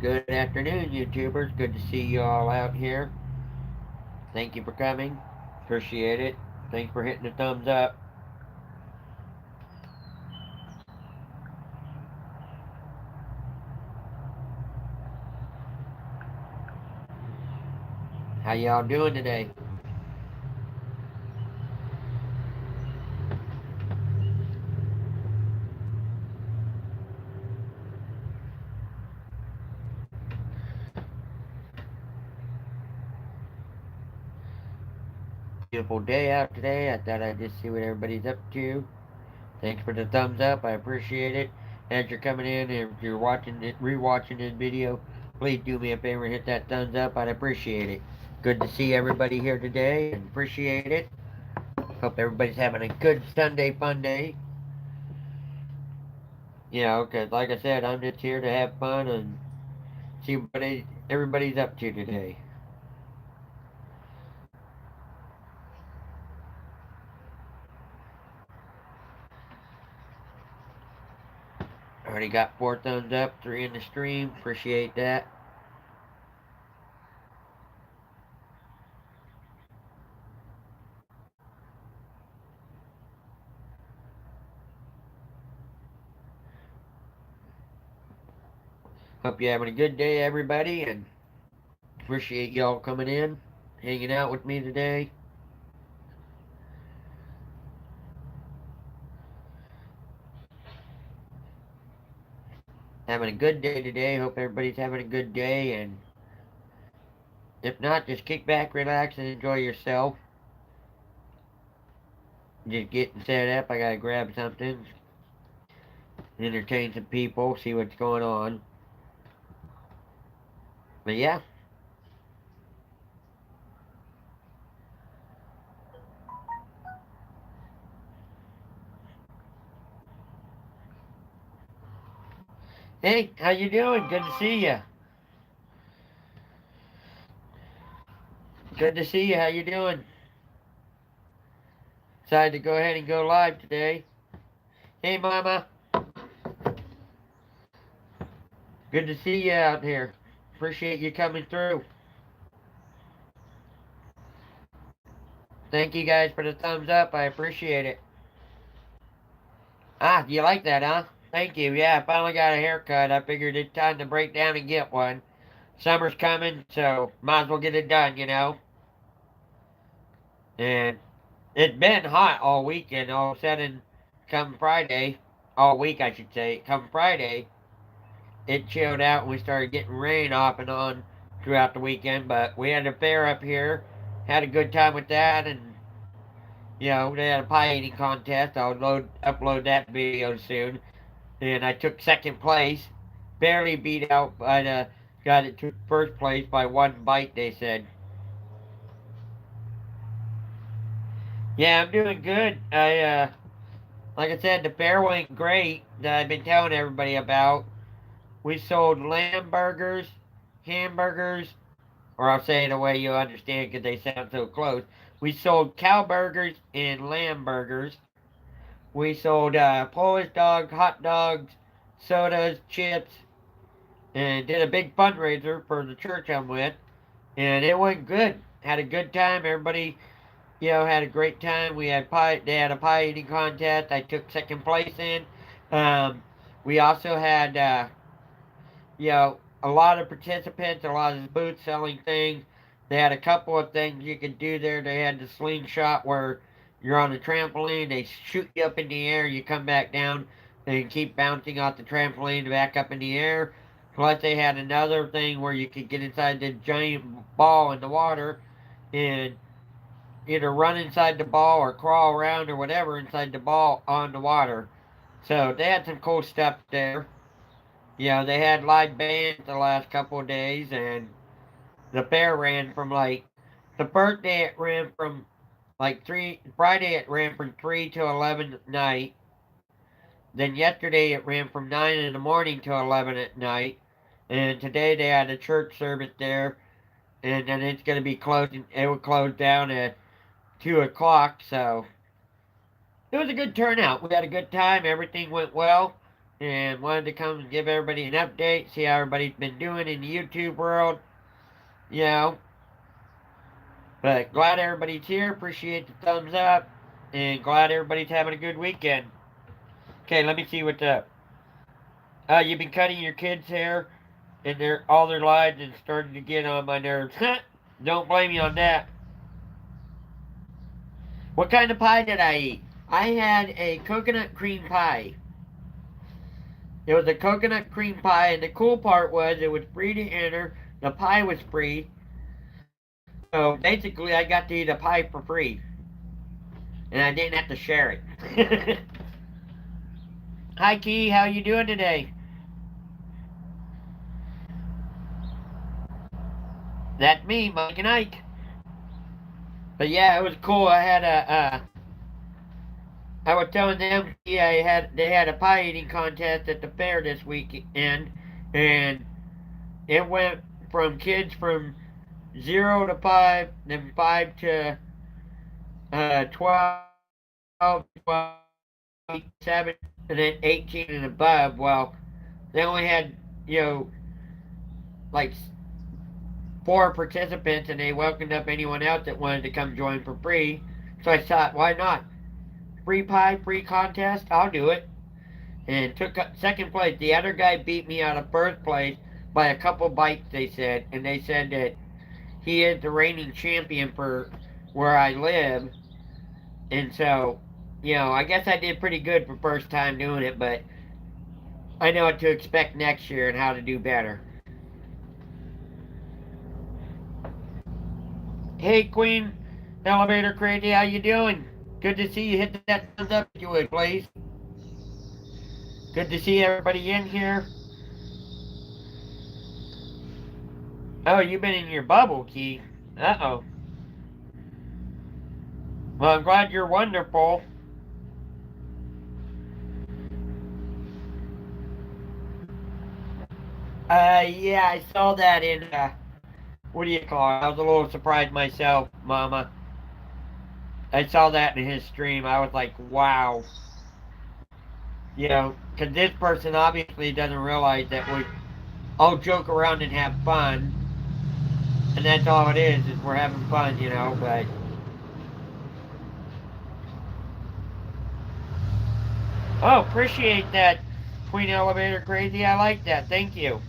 Good afternoon, YouTubers. Good to see you all out here. Thank you for coming. Appreciate it. Thanks for hitting the thumbs up. How y'all doing today? Beautiful day out today. I thought I'd just see what everybody's up to. Thanks for the thumbs up. I appreciate it. As you're coming in, if you're watching it, rewatching this video, please do me a favor and hit that thumbs up. I'd appreciate it. Good to see everybody here today and appreciate it. Hope everybody's having a good Sunday fun day. Because like I said, I'm just here to have fun and see what everybody's up to today. Already got 4 thumbs up, 3 in the stream. Appreciate that. Hope you're having a good day, everybody, and appreciate y'all coming in, hanging out with me today. Having a good day today. Hope everybody's having a good day, and if not, just kick back, relax, and enjoy yourself. Just getting set up. I gotta grab something, entertain some people, see what's going on. But yeah. Hey, how you doing? Good to see you. Good to see you. How you doing? Decided to go ahead and go live today. Hey, Mama. Good to see you out here. Appreciate you coming through. Thank you guys for the thumbs up. I appreciate it. Ah, you like that, huh? Thank you. Yeah, I finally got a haircut. I figured it's time to break down and get one. Summer's coming, so might as well get it done. And it's been hot all weekend. All of a sudden, come Friday, all week I should say, come Friday, it chilled out and we started getting rain off and on throughout the weekend. But we had a fair up here, had a good time with that, and they had a pie eating contest. I'll upload that video soon. And I took second place, barely beat out by the guy that took first place by one bite. They said. Yeah, I'm doing good. Like I said, the fair went great. That I've been telling everybody about. We sold lamb burgers, hamburgers, or I'll say it the way you understand because they sound so close. We sold cow burgers and lamb burgers. We sold Polish dog, hot dogs, sodas, chips, and did a big fundraiser for the church I'm with. And it went good. Had a good time. Everybody, had a great time. We had pie. They had a pie eating contest. I took second place in. Um, we also had a lot of participants, a lot of booths selling things. They had a couple of things you could do there. They had the slingshot where you're on the trampoline, they shoot you up in the air, you come back down, and keep bouncing off the trampoline back up in the air. Plus, they had another thing where you could get inside the giant ball in the water and either run inside the ball or crawl around or whatever inside the ball on the water. So they had some cool stuff there. They had live bands the last couple of days, and the fair ran from the first day it ran from Friday it ran from 3 to 11 at night. Then yesterday it ran from 9 in the morning to 11 at night. And today they had a church service there, and then it's going to be closing. It will close down at 2 o'clock, so it was a good turnout. We had a good time. Everything went well. and wanted to come and give everybody an update, see how everybody's been doing in the YouTube world, you know. But glad everybody's here. Appreciate the thumbs up, and glad everybody's having a good weekend. Okay, let me see what's up. You've been cutting your kids' hair and their all their lives and starting to get on my nerves. Don't blame me on that. What kind of pie did I eat? I had a coconut cream pie. It was a coconut cream pie, and the cool part was it was free to enter. The pie was free. So basically, I got to eat a pie for free. And I didn't have to share it. Hi, Key. How you doing today? That's me, Mike and Ike. But yeah, it was cool. I was telling them, yeah, they had a pie eating contest at the fair this weekend, and it went from kids from 0 to 5, then 5 to 12, 12, 7, and then 18 and above. Well, they only had, you know, like 4 participants, and they welcomed up anyone else that wanted to come join for free. So I thought, why not? Free pie, free contest, I'll do it. And took second place. The other guy beat me out of first place by a couple bites, they said. And they said that he is the reigning champion for where I live. And so, you know, I guess I did pretty good for first time doing it, but I know what to expect next year and how to do better. Hey, Queen Elevator Crazy, how you doing? Good to see you. Hit that thumbs up if you would, please. Good to see everybody in here. Oh, you've been in your bubble, Key. Uh-oh. Well, I'm glad you're wonderful. Yeah, I saw that in, what do you call it? I was a little surprised myself, Mama. I saw that in his stream. I was like, wow. You know, because this person obviously doesn't realize that we all joke around and have fun. And that's all it is we're having fun, you know, but... Oh, appreciate that, Queen Elevator Crazy. I like that. Thank you.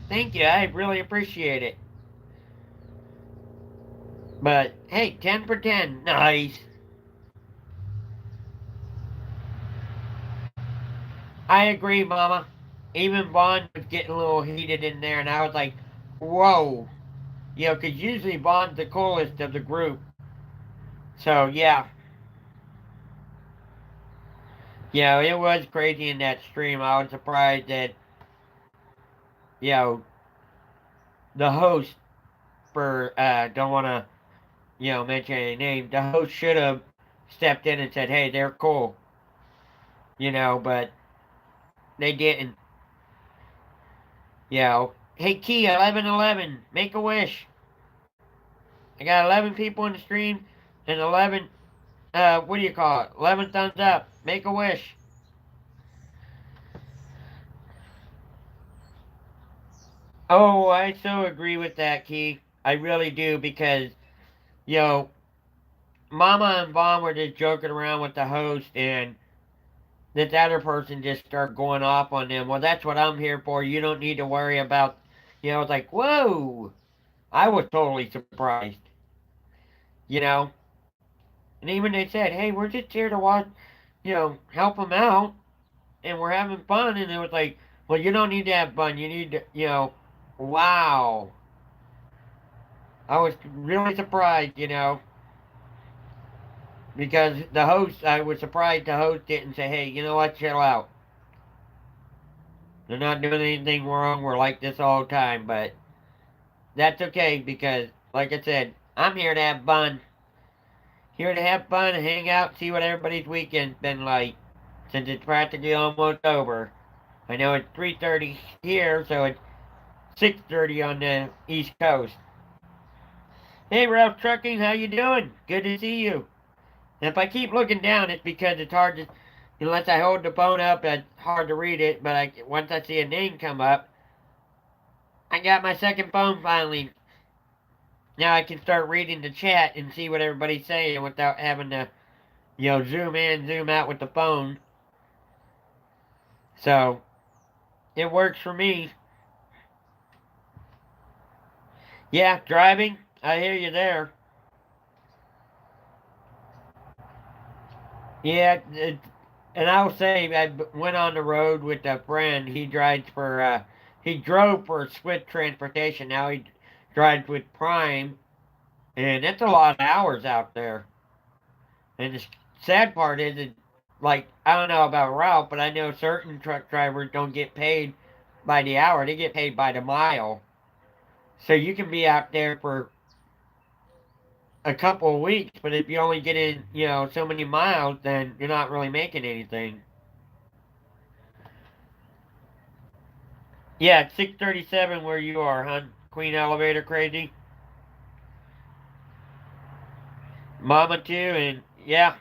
Thank you. I really appreciate it. But, hey, 10 for 10. Nice. I agree, Mama. Even Vaughn was getting a little heated in there, and I was like, whoa. You know, because usually Vaughn's the coolest of the group. So, yeah. You know, it was crazy in that stream. I was surprised that, you know, the host for, don't want to, you know, mention any names, the host should have stepped in and said, hey, they're cool. You know, but they didn't. You know, hey, Key, 1111, make a wish. I got 11 people in the stream and 11, what do you call it? 11 thumbs up. Make a wish. Oh, I so agree with that, Key. I really do because, you know, Mama and Vaughn were just joking around with the host, and this other person just started going off on them. Well, that's what I'm here for. You don't need to worry about, you know, it's like, whoa. I was totally surprised, you know. And even they said, hey, we're just here to watch, you know, help them out, and we're having fun. And it was like, well, you don't need to have fun. You need to, you know, wow. I was really surprised, you know, because the host, I was surprised the host didn't say, hey, you know what, chill out. They're not doing anything wrong. We're like this all the time, but that's okay because, like I said, I'm here to have fun. Here to have fun and hang out, see what everybody's weekend's been like, since it's practically almost over. I know it's 3:30 here, so it's 6:30 on the East Coast. Hey, Ralph Trucking, how you doing? Good to see you. And if I keep looking down, it's because it's hard to Unless I hold the phone up, it's hard to read it. But once I see a name come up, I got my second phone finally. Now I can start reading the chat and see what everybody's saying without having to, zoom in, zoom out with the phone. So it works for me. Yeah, driving. I hear you there. Yeah, and I'll say I went on the road with a friend. He drove for Swift Transportation. Now he drives with Prime, and it's a lot of hours out there. And the sad part is, like, I don't know about Ralph, but I know certain truck drivers don't get paid by the hour. They get paid by the mile. So you can be out there for a couple of weeks, but if you only get in, so many miles, then you're not really making anything. Yeah, it's 6:37 where you are, huh? Queen Elevator Crazy. Mama too, and yeah.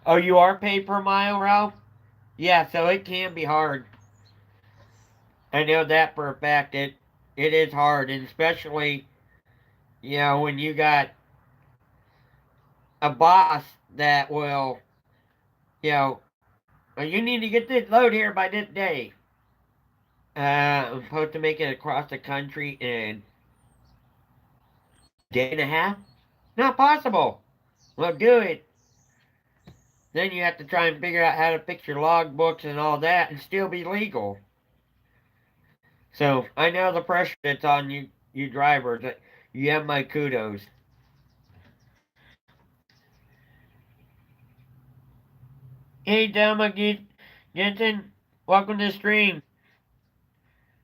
Oh, you are paid per mile, Ralph? Yeah, so it can be hard. I know that for a fact. It is hard, and especially when you got a boss that will, you know, "Well, you need to get this load here by this day. I'm supposed to make it across the country in a day and a half. Not possible. Well, do it. Then you have to try and figure out how to fix your logbooks and all that and still be legal. So I know the pressure that's on you drivers. You have my kudos. Hey, Delma Jensen, welcome to the stream.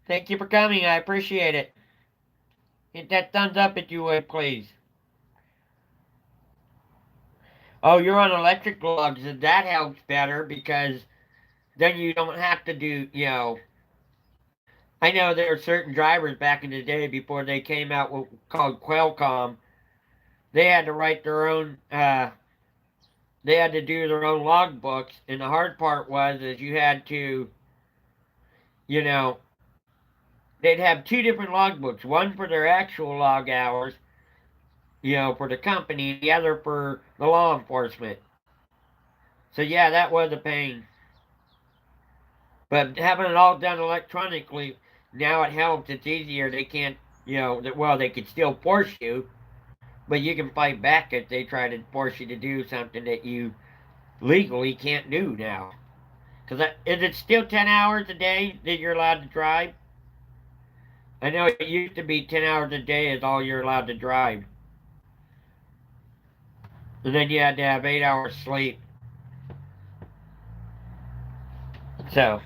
Thank you for coming. I appreciate it. Hit that thumbs up if you would, please. Oh, you're on electric logs, and that helps better because then you don't have to do. I know there were certain drivers back in the day before they came out with called Qualcomm. They had to write their own. They had to do their own logbooks, and the hard part was is you had to, you know, they'd have two different logbooks, one for their actual log hours, for the company, the other for the law enforcement. So yeah, that was a pain. But having it all done electronically, now it helps. It's easier. They can't, well, they could still force you, but you can fight back if they try to force you to do something that you legally can't do now. Because is it still 10 hours a day that you're allowed to drive? I know it used to be 10 hours a day is all you're allowed to drive. And then you had to have 8 hours sleep. So,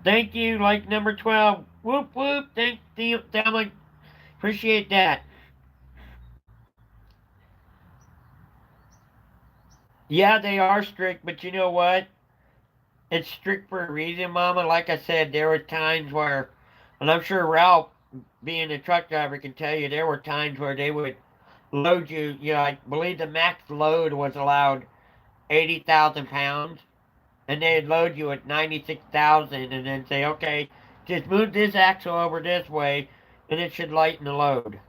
thank you, like number 12. Whoop, whoop. Thank you, Thelma. Appreciate that. Yeah, they are strict, but you know what? It's strict for a reason, Mama. Like I said, there were times where, and I'm sure Ralph, being a truck driver, can tell you, there were times where they would load you. I believe the max load was allowed 80,000 pounds, and they'd load you at 96,000 and then say, okay, just move this axle over this way, and it should lighten the load.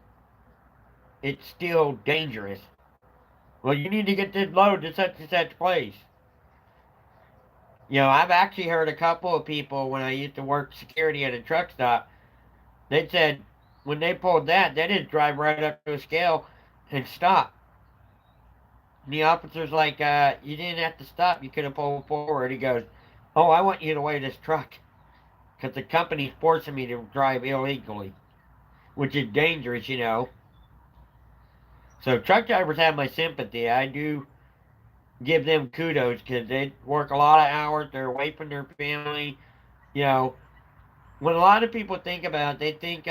It's still dangerous. Well, you need to get this load to such and such place. I've actually heard a couple of people when I used to work security at a truck stop. They said when they pulled that, they just drive right up to a scale and stop. And the officer's like, you didn't have to stop. You could have pulled forward. He goes, oh, I want you to weigh this truck because the company's forcing me to drive illegally, which is dangerous. So truck drivers have my sympathy. I do give them kudos because they work a lot of hours. They're away from their family. You know, when a lot of people think about it, they think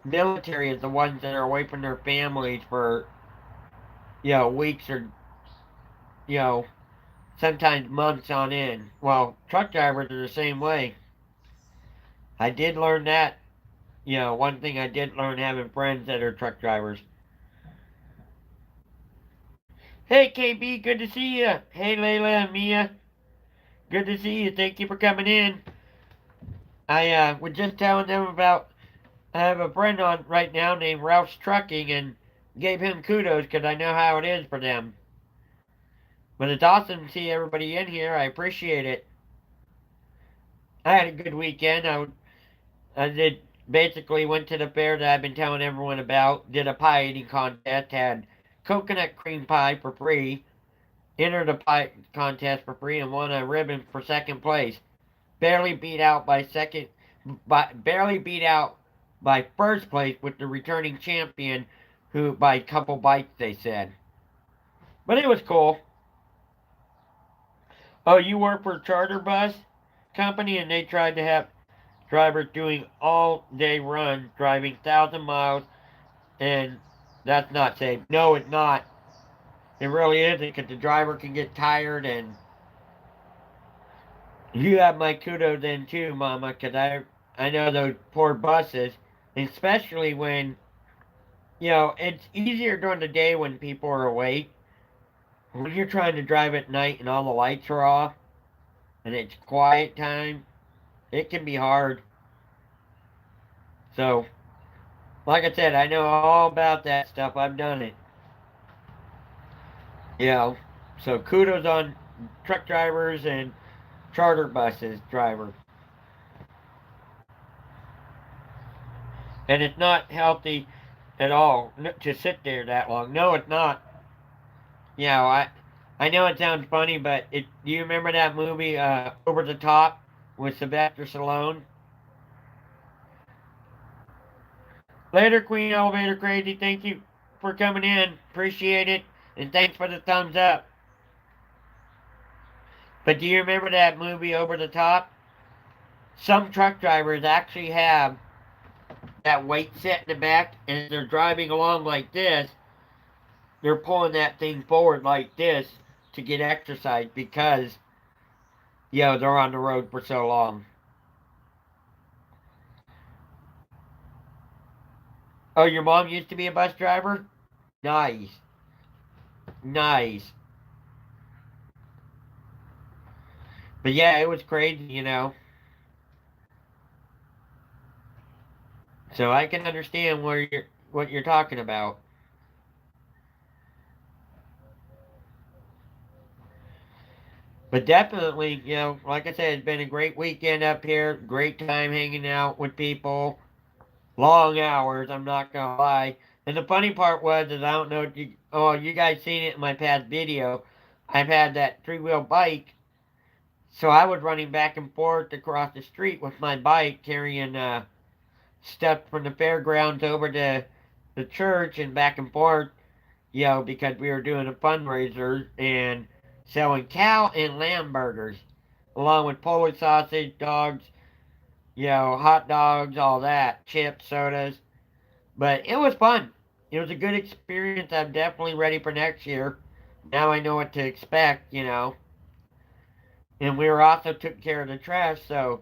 military is the ones that are away from their families for weeks or you know sometimes months on end. Well, truck drivers are the same way. I did learn that. One thing I did learn having friends that are truck drivers. Hey, KB, good to see you. Hey, Layla and Mia, good to see you. Thank you for coming in. I was just telling them about. I have a friend on right now named Ralph's Trucking and gave him kudos because I know how it is for them. But it's awesome to see everybody in here. I appreciate it. I had a good weekend. I did basically went to the fair that I've been telling everyone about. Did a pie eating contest. Had coconut cream pie for free. Entered a pie contest for free and won a ribbon for second place. Barely beat out by second, barely beat out by first place with the returning champion, who by a couple bites they said. But it was cool. Oh, you work for a charter bus company, and they tried to have drivers doing all day runs, driving 1,000 miles, and that's not safe. No, it's not. It really isn't, because the driver can get tired, and you have my kudos in too, Mama, because I know those poor buses, especially when, it's easier during the day when people are awake. When you're trying to drive at night and all the lights are off and it's quiet time, it can be hard. So, like I said, I know all about that stuff. I've done it. You know, so kudos on truck drivers and charter buses driver. And it's not healthy at all to sit there that long. No, it's not. I know it sounds funny, but do you remember that movie Over the Top with Sylvester Stallone? Later, Queen Elevator Crazy. Thank you for coming in. Appreciate it. And thanks for the thumbs up. But do you remember that movie Over the Top? Some truck drivers actually have that weight set in the back, and they're driving along like this. They're pulling that thing forward like this to get exercise because, they're on the road for so long. Oh, your mom used to be a bus driver? Nice. Nice. But yeah, it was crazy. So I can understand what you're talking about. But definitely, like I said, it's been a great weekend up here. Great time hanging out with people. Long hours, I'm not gonna lie. And the funny part is I don't know if you guys seen it in my past video. I've had that three-wheel bike, so I was running back and forth across the street with my bike, carrying stuff from the fairgrounds over to the church and back and forth, because we were doing a fundraiser and selling cow and lamb burgers, along with Polish sausage, dogs, hot dogs, all that, chips, sodas. But it was fun. It was a good experience. I'm definitely ready for next year. Now I know what to expect. And we were also took care of the trash, so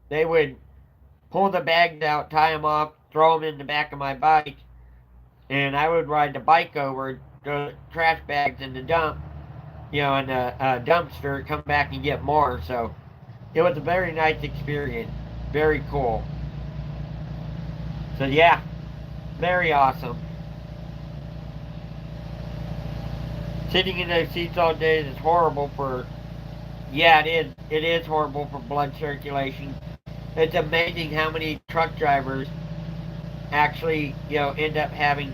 they would pull the bags out, tie them off, throw them in the back of my bike, and I would ride the bike over, throw the trash bags in the dump, in the dumpster, come back and get more. So it was a very nice experience. Very cool. So yeah, very awesome. Sitting in those seats all day is horrible for. Yeah, it is. It is horrible for blood circulation. It's amazing how many truck drivers actually, end up having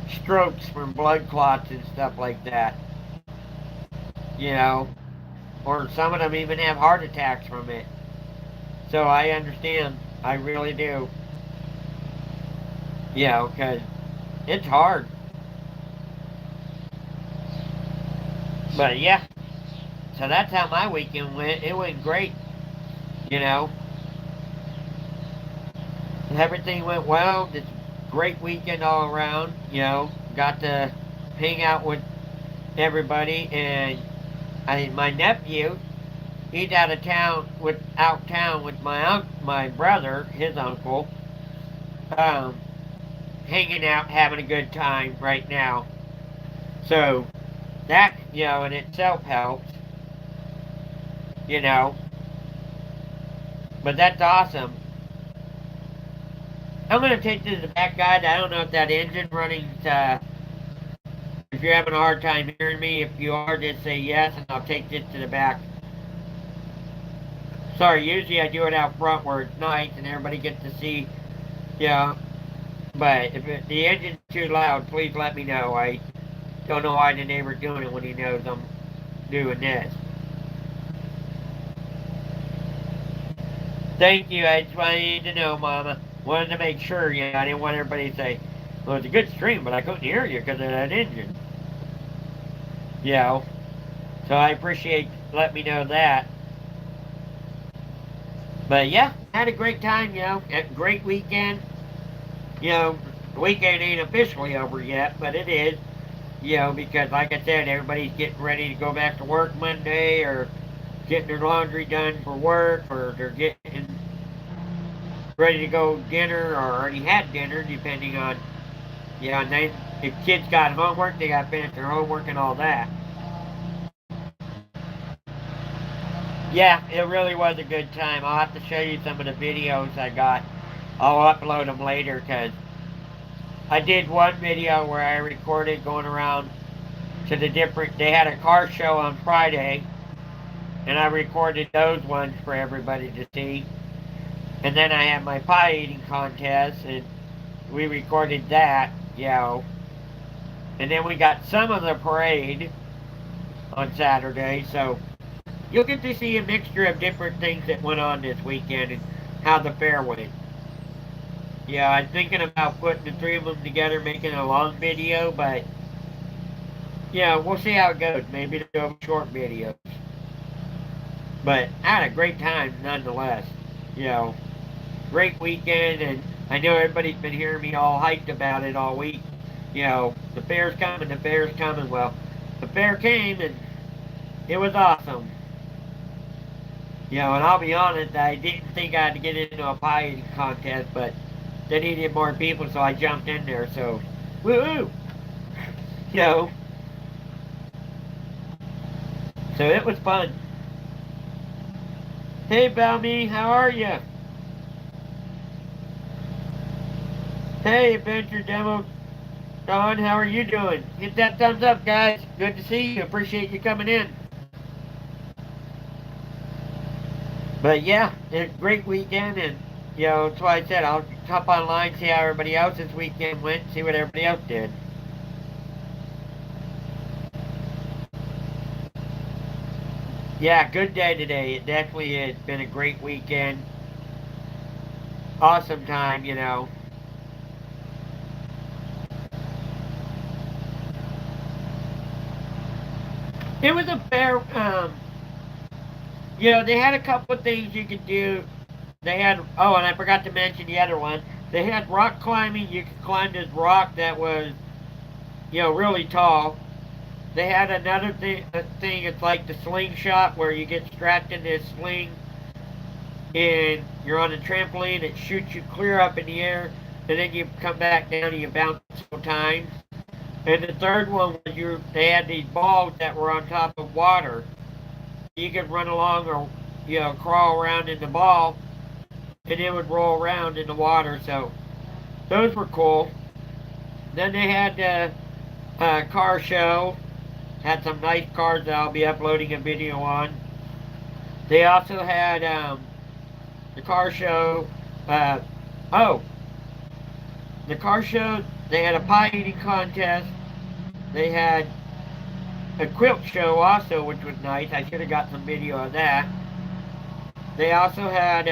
strokes from blood clots and stuff like that. You know, or some of them even have heart attacks from it. So I understand. I really do. Because it's hard. But yeah, so that's how my weekend went. It went great. You know, everything went well. It's a great weekend all around. Got to hang out with everybody, and my nephew, he's out town with my brother, his uncle, hanging out, having a good time right now. So that, in itself helps, you know. But that's awesome. I'm going to take this to the back, guide. I don't know if that engine running, if you're having a hard time hearing me. If you are, just say yes, and I'll take this to the back. Sorry, usually I do it out front where it's nice and everybody gets to see, yeah. But if the engine's too loud, please let me know. I don't know why the neighbor's doing it when he knows I'm doing this. Thank you. That's what I need to know, Mama. Wanted to make sure, I didn't want everybody to say, well, it's a good stream, but I couldn't hear you because of that engine. So I appreciate letting me know that. But yeah, had a great time, a great weekend. The weekend ain't officially over yet, but it is, because like I said, everybody's getting ready to go back to work Monday or getting their laundry done for work or they're getting ready to go dinner or already had dinner, depending on, and then if kids got homework, they got to finish their homework and all that. Yeah, it really was a good time. I'll have to show you some of the videos I got. I'll upload them later because I did one video where I recorded going around to the different, they had a car show on Friday, and I recorded those ones for everybody to see. And then I had my pie eating contest, and we recorded that, And then we got some of the parade on Saturday, so you'll get to see a mixture of different things that went on this weekend and how the fair went. Yeah, I'm thinking about putting the three of them together, making a long video, but we'll see how it goes. Maybe they'll be short videos. But I had a great time nonetheless. Great weekend, and I know everybody's been hearing me all hyped about it all week. The fair's coming, the fair's coming. Well, the fair came, and it was awesome. And I'll be honest, I didn't think I had to get into a pie eating contest, but they needed more people, so I jumped in there. So, woo-hoo! So it was fun. Hey, Balmy, how are you? Hey, Adventure Demo Don, how are you doing? Hit that thumbs up, guys. Good to see you. Appreciate you coming in. But yeah, it's a great weekend, and that's why I said I'll hop online, see how everybody else's weekend went, see what everybody else did. Yeah, good day today. It definitely has been a great weekend. Awesome time, It was a fair, they had a couple of things you could do. They had, oh, and I forgot to mention the other one. They had rock climbing. You could climb this rock that was, really tall. They had another thing. It's like the slingshot where you get strapped in this sling and you're on a trampoline. It shoots you clear up in the air, and then you come back down and you bounce several times. And the third one was they had these balls that were on top of water. You could run along or crawl around in the ball, and it would roll around in the water. So those were cool. Then they had the car show. Had some nice cars that I'll be uploading a video on. They also had the car show. Uh, oh, the car show. They had a pie eating contest. They had a quilt show also, which was nice. I should have got some video of that. They also had,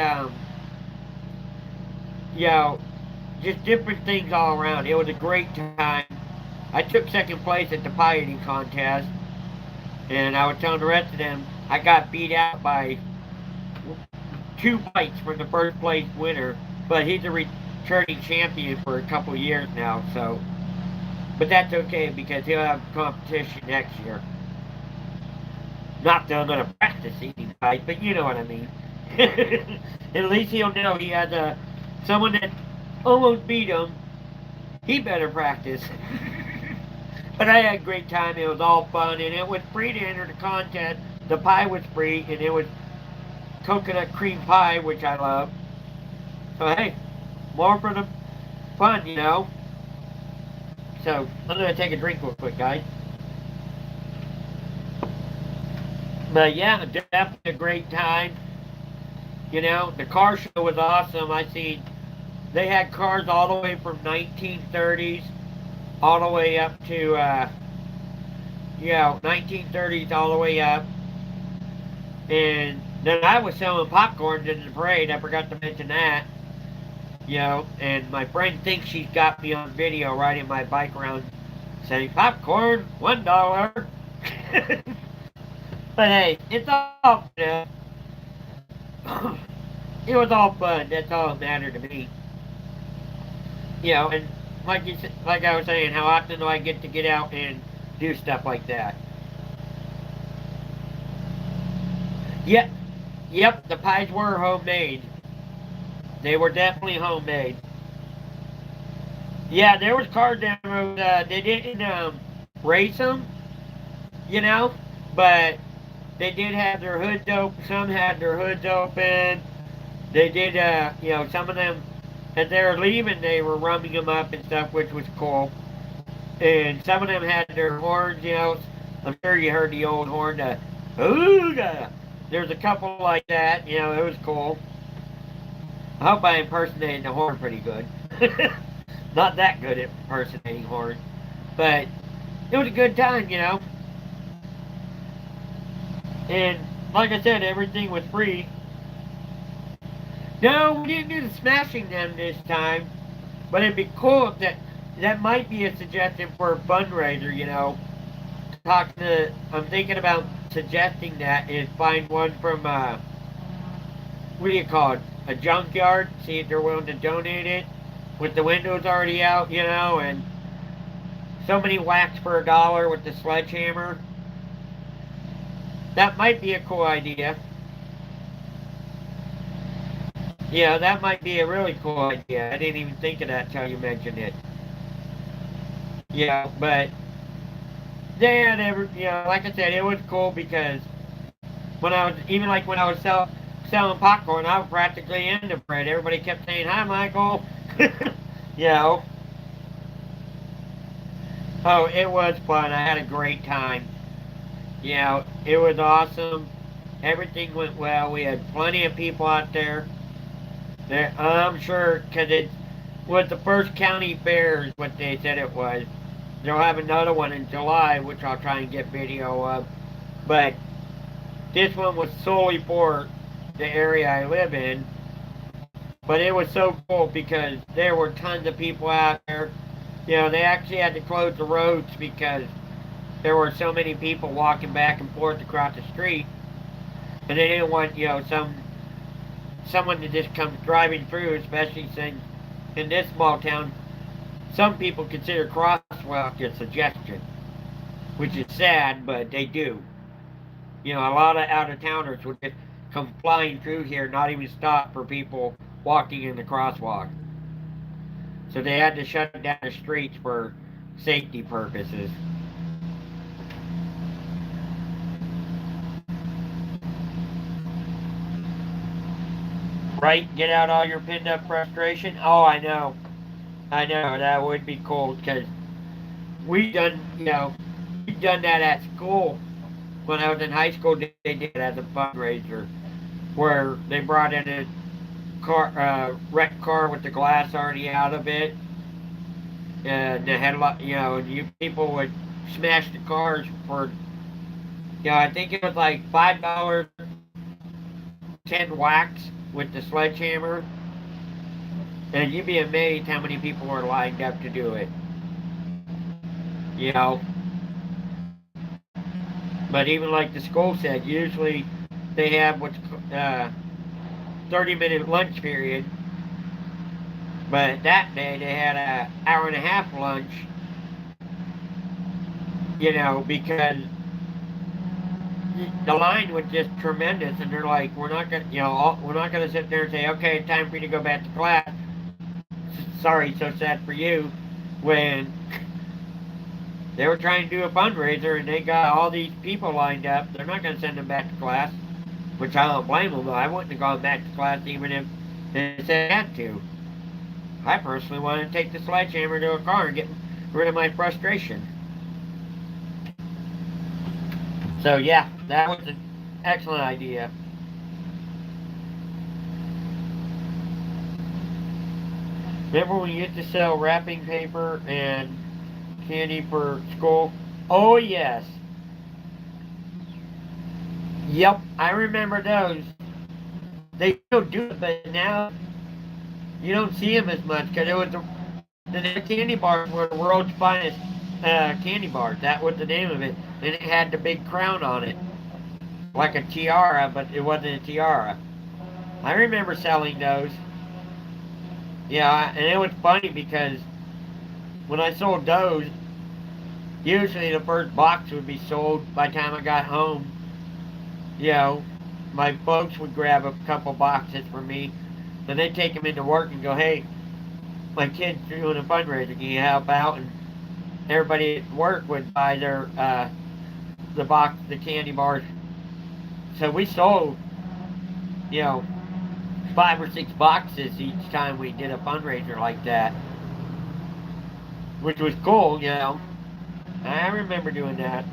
just different things all around. It was a great time. I took second place at the pie eating contest, and I was telling the rest of them I got beat out by 2 bites from the first place winner, but he's a returning champion for a couple of years now, so. But that's okay because he'll have competition next year. Not that I'm going to practice eating pies, but you know what I mean. At least he'll know he has someone that almost beat him. He better practice. But I had a great time. It was all fun, and it was free to enter the contest. The pie was free, and it was coconut cream pie, which I love. So hey, more for the fun, you know. So I'm gonna take a drink real quick, guys. But yeah, definitely a great time. You know, the car show was awesome. I seen they had cars all the way from 1930s all the way up to 1930s all the way up. And then I was selling popcorn in the parade. I forgot to mention that. You know, and my friend thinks she's got me on video riding my bike around saying popcorn $1. But hey, it's all it was all fun. That's all that mattered to me. You know, and like I was saying, how often do I get out and do stuff like that? Yep, yep. The pies were homemade. They were definitely homemade. Yeah, there was cars down the road. They didn't race them, you know, but they did have their hoods open. Some had their hoods open. They did, some of them, as they were leaving, they were rumming them up and stuff, which was cool. And some of them had their horns, you know. I'm sure you heard the old horn, the ooga. There's a couple like that, you know. It was cool. I hope I impersonated the horn pretty good. Not that good at impersonating horns, but it was a good time, you know. And like I said, everything was free. No, we didn't do the smashing them this time, but it'd be cool if that might be a suggestion for a fundraiser, you know. I'm thinking about suggesting that is find one from what do you call it? A junkyard. See if they're willing to donate it with the windows already out, you know, and so many whacks for $1 with the sledgehammer. That might be a cool idea. Yeah, that might be a really cool idea. I didn't even think of that until you mentioned it. Yeah, but they had like I said, it was cool because when I was selling popcorn, I was practically in the parade. Everybody kept saying, "Hi, Michael." you know. Oh, it was fun. I had a great time. You know, it was awesome. Everything went well. We had plenty of people out there. I'm sure because it was the first county fair, is what they said it was. They'll have another one in July, which I'll try and get video of. But this one was solely for the area I live in. But it was so cool because there were tons of people out there. You know, they actually had to close the roads because there were so many people walking back and forth across the street. And they didn't want, someone to just come driving through, especially since in this small town, some people consider crosswalk a suggestion, which is sad, but they do. You know, a lot of out of towners would just come flying through here, not even stop for people walking in the crosswalk. So they had to shut down the streets for safety purposes. Right? Get out all your pinned up frustration. Oh, I know. I know. That would be cool because we've done that at school. When I was in high school, they did it as a fundraiser where they brought in a wrecked car with the glass already out of it. And they had a lot, and you people would smash the cars for, I think it was like $5, 10 whacks with the sledgehammer. And you'd be amazed how many people were lined up to do it. You know, but even like the school said, usually they have what's 30-minute lunch period. But that day they had an hour and a half lunch. Because the line was just tremendous, and they're like, we're not gonna sit there and say, okay, it's time for you to go back to class. Sorry, so sad for you. When They were trying to do a fundraiser, and they got all these people lined up. They're not going to send them back to class, which I don't blame them. I wouldn't have gone back to class even if they said I had to. I personally wanted to take the sledgehammer to a car and get rid of my frustration. So yeah, that was an excellent idea. Remember when you used to sell wrapping paper and candy for school? Oh yes. Yep, I remember those. They still do it, but now you don't see them as much because it was the candy bars were the world's finest candy bars. That was the name of it, and it had the big crown on it, like a tiara, but it wasn't a tiara. I remember selling those. Yeah, and it was funny because when I sold those, usually the first box would be sold by the time I got home. You know, my folks would grab a couple boxes for me, then they'd take them into work and go, "Hey, my kid's doing a fundraiser. Can you help out?" And everybody at work would buy their the candy bars. So we sold, you know, 5 or 6 boxes each time we did a fundraiser like that, which was cool, you know. I remember doing that.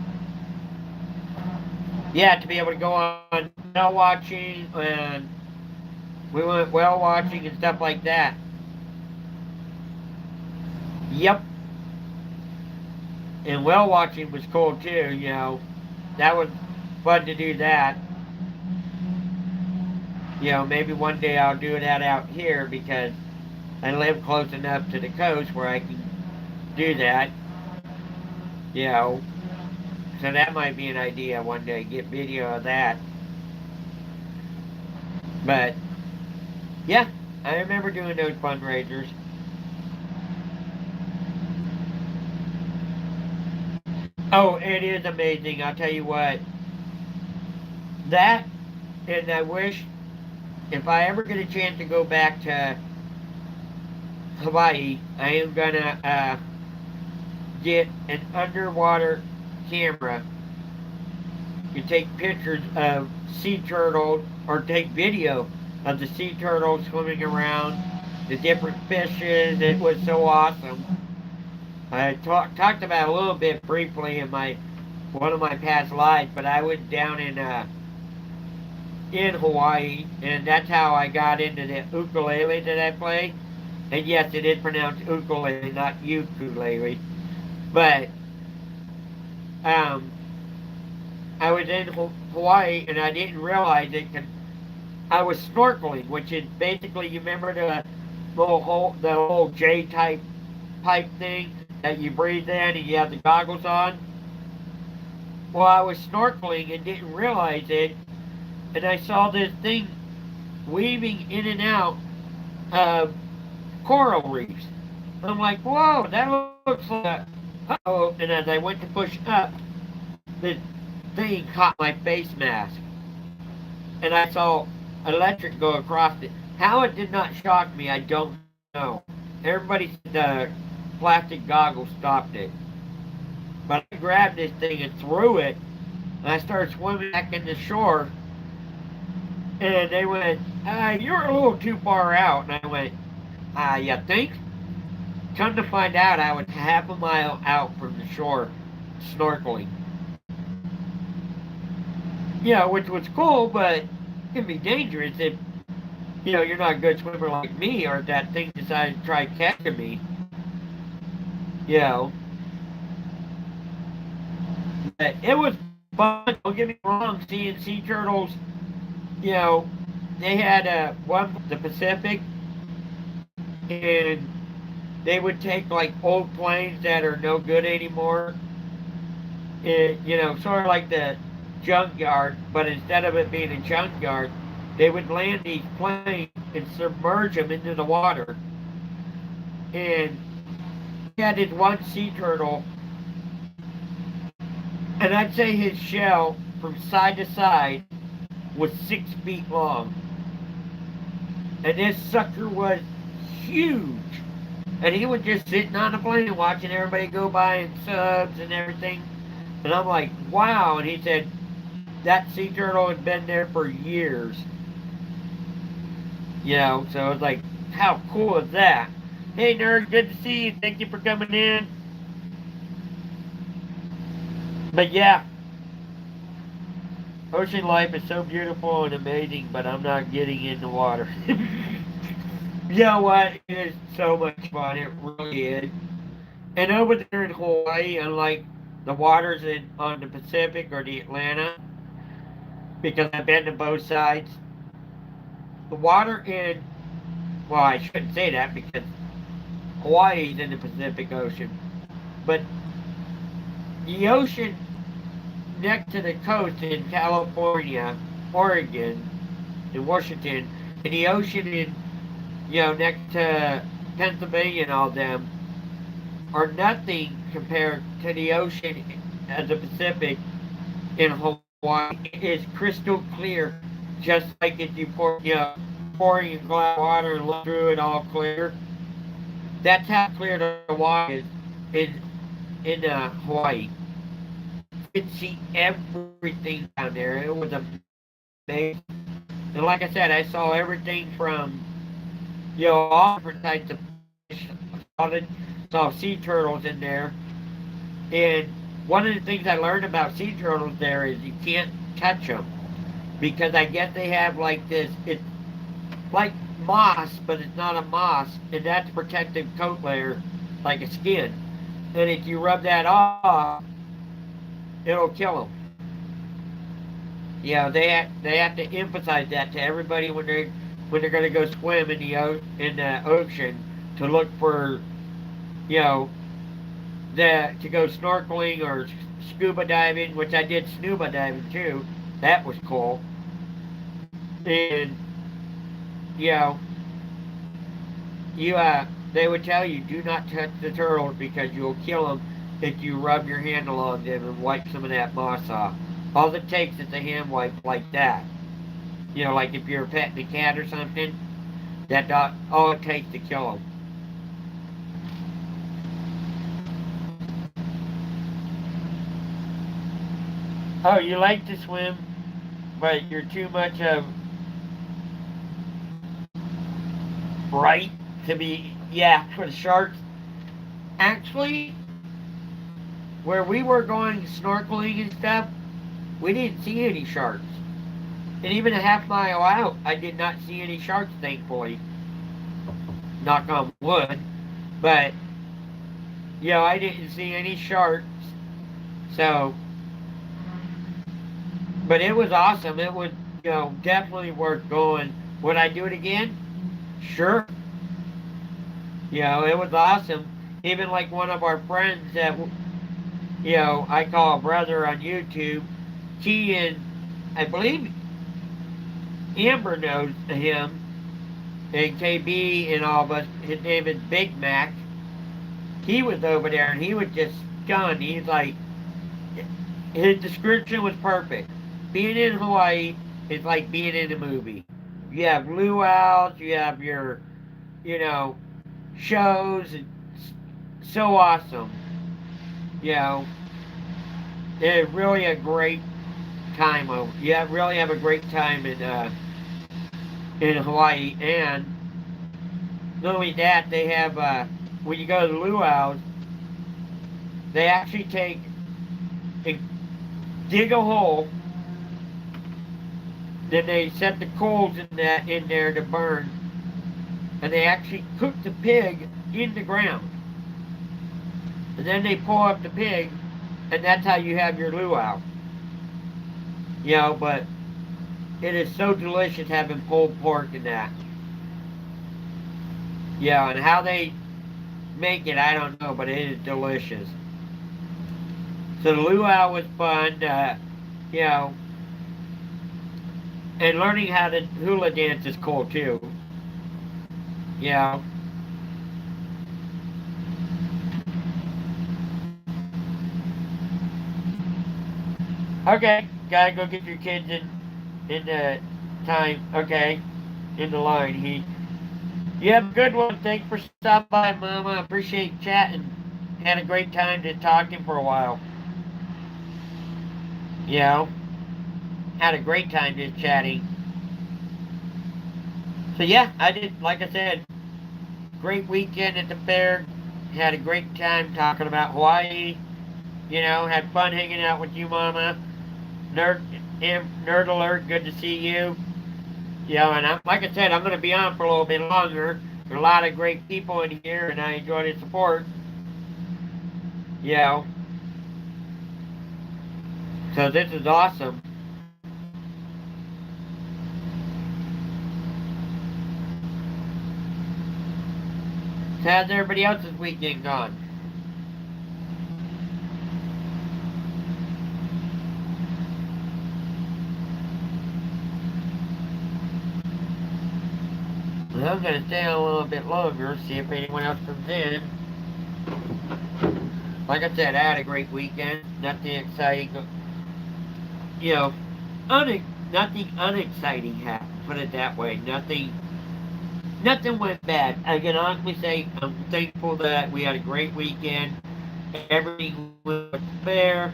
Yeah, to be able to go on whale watching, and we went whale watching and stuff like that. Yep. And whale watching was cool too, you know. That was fun to do that. You know, maybe one day I'll do that out here because I live close enough to the coast where I can do that. You know, so that might be an idea one day, get video of that. But yeah, I remember doing those fundraisers. Oh, it is amazing. I'll tell you what. That, and I wish if I ever get a chance to go back to Hawaii, I am gonna get an underwater camera. You take pictures of sea turtles or take video of the sea turtles swimming around, the different fishes. It was so awesome. I talked about it a little bit briefly in my one of my past lives, but I was down in Hawaii, and that's how I got into the ukulele that I play. And yes, it is pronounced ukulele, not ukulele. But um, I was in Hawaii, and I didn't realize it. Cause I was snorkeling, which is basically, you remember the whole J type pipe thing that you breathe in and you have the goggles on. Well, I was snorkeling and didn't realize it, and I saw this thing weaving in and out of coral reefs. I'm like, whoa, that looks like uh-oh. And as I went to push up, the thing caught my face mask. And I saw electric go across it. How it did not shock me, I don't know. Everybody said the plastic goggles stopped it. But I grabbed this thing and threw it, and I started swimming back in the shore. And they went, "You're a little too far out." And I went, "You think?" Come to find out, I was half a mile out from the shore snorkeling. You know, which was cool, but it can be dangerous if, you know, you're not a good swimmer like me, or if that thing decided to try catching me. You know. But it was fun, don't get me wrong, seeing sea turtles. You know, they had one the Pacific, and they would take like old planes that are no good anymore. You know, sort of like the junkyard, but instead of it being a junkyard, they would land these planes and submerge them into the water. And we had this one sea turtle, and I'd say his shell from side to side was 6 feet long. And this sucker was huge. And he was just sitting on the plane watching everybody go by and subs and everything. And I'm like, wow. And he said that sea turtle had been there for years. You know, so it's like, how cool is that? Hey, nerd, good to see you. Thank you for coming in. But yeah, ocean life is so beautiful and amazing, but I'm not getting in the water. You know what? It is so much fun. It really is. And over there in Hawaii, unlike the waters on the Pacific or the Atlantic, because I've been to both sides, the water in, well, I shouldn't say that because Hawaii's in the Pacific Ocean, but the ocean next to the coast in California, Oregon, and Washington, and the ocean in, next to Pennsylvania and all them, are nothing compared to the ocean of the Pacific in Hawaii. It is crystal clear, just like if you pouring a glass of water and look through it all clear. That's how clear the water is in Hawaii. You could see everything down there. It was amazing. And like I said, I saw everything from all different types of fish. Saw sea turtles in there. And one of the things I learned about sea turtles there is you can't touch them because I guess they have like this. It's like moss, but it's not a moss, and that's a protective coat layer, like a skin. And if you rub that off, it'll kill them. They have to emphasize that to everybody when they're going to go swim in the ocean to look for you know to go snorkeling or scuba diving, which I did scuba diving too. That was cool. And you know, they would tell you do not touch the turtles because you'll kill them if you rub your hand along them and wipe some of that moss off. All it takes is a hand wipe like that. Like if you're petting a cat or something, that's all it takes to kill them. Oh, you like to swim, but you're too much of bright to be, for the sharks. Actually, where we were going snorkeling and stuff, we didn't see any sharks. And even a half mile out, I did not see any sharks, thankfully. Knock on wood. But, I didn't see any sharks. So, but it was awesome. It was, definitely worth going. Would I do it again? Sure. It was awesome. Even like one of our friends that, I call a brother on YouTube, he and I believe Amber knows him, and KB and all of us. His name is Big Mac. He was over there and he was just stunned. He's like, his description was perfect. Being in Hawaii is like being in a movie. You have luau's, you have your, you know, shows. It's so awesome. You know, it's really a great time over. You really have a great time in Hawaii, and not only that, they have when you go to the luau's, they actually and dig a hole. Then they set the coals in there to burn, and they actually cook the pig in the ground. And then they pull up the pig, and that's how you have your luau. But it is so delicious having pulled pork in that. And how they make it, I don't know, but it is delicious. So the luau was fun, you know, and learning how to hula dance is cool too. Yeah. Okay, gotta go get your kids in the time. Okay, in the line. You have a good one. Thanks for stopping by, Mama. I appreciate chatting. Had a great time to talking for a while. You know, had a great time just chatting. So yeah, I did. Like I said, great weekend at the fair. Had a great time talking about Hawaii. Had fun hanging out with you, Mama. Nerd, nerd alert. Good to see you. And like I said, I'm going to be on for a little bit longer. There are a lot of great people in here, and I enjoy the support. You know, so this is awesome. So how's everybody else's weekend gone? Well, I'm going to stay on a little bit longer, see if anyone else comes in. Like I said, I had a great weekend. Nothing exciting, you know, nothing unexciting happened. Put it that way. Nothing went bad. I can honestly say I'm thankful that we had a great weekend. Everything was fair.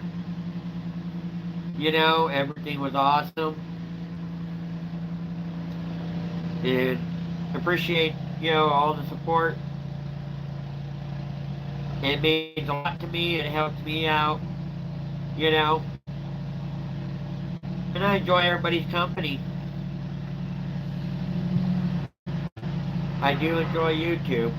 Everything was awesome, and appreciate all the support. It means a lot to me. It helps me out. You know, and I enjoy everybody's company. I do enjoy YouTube.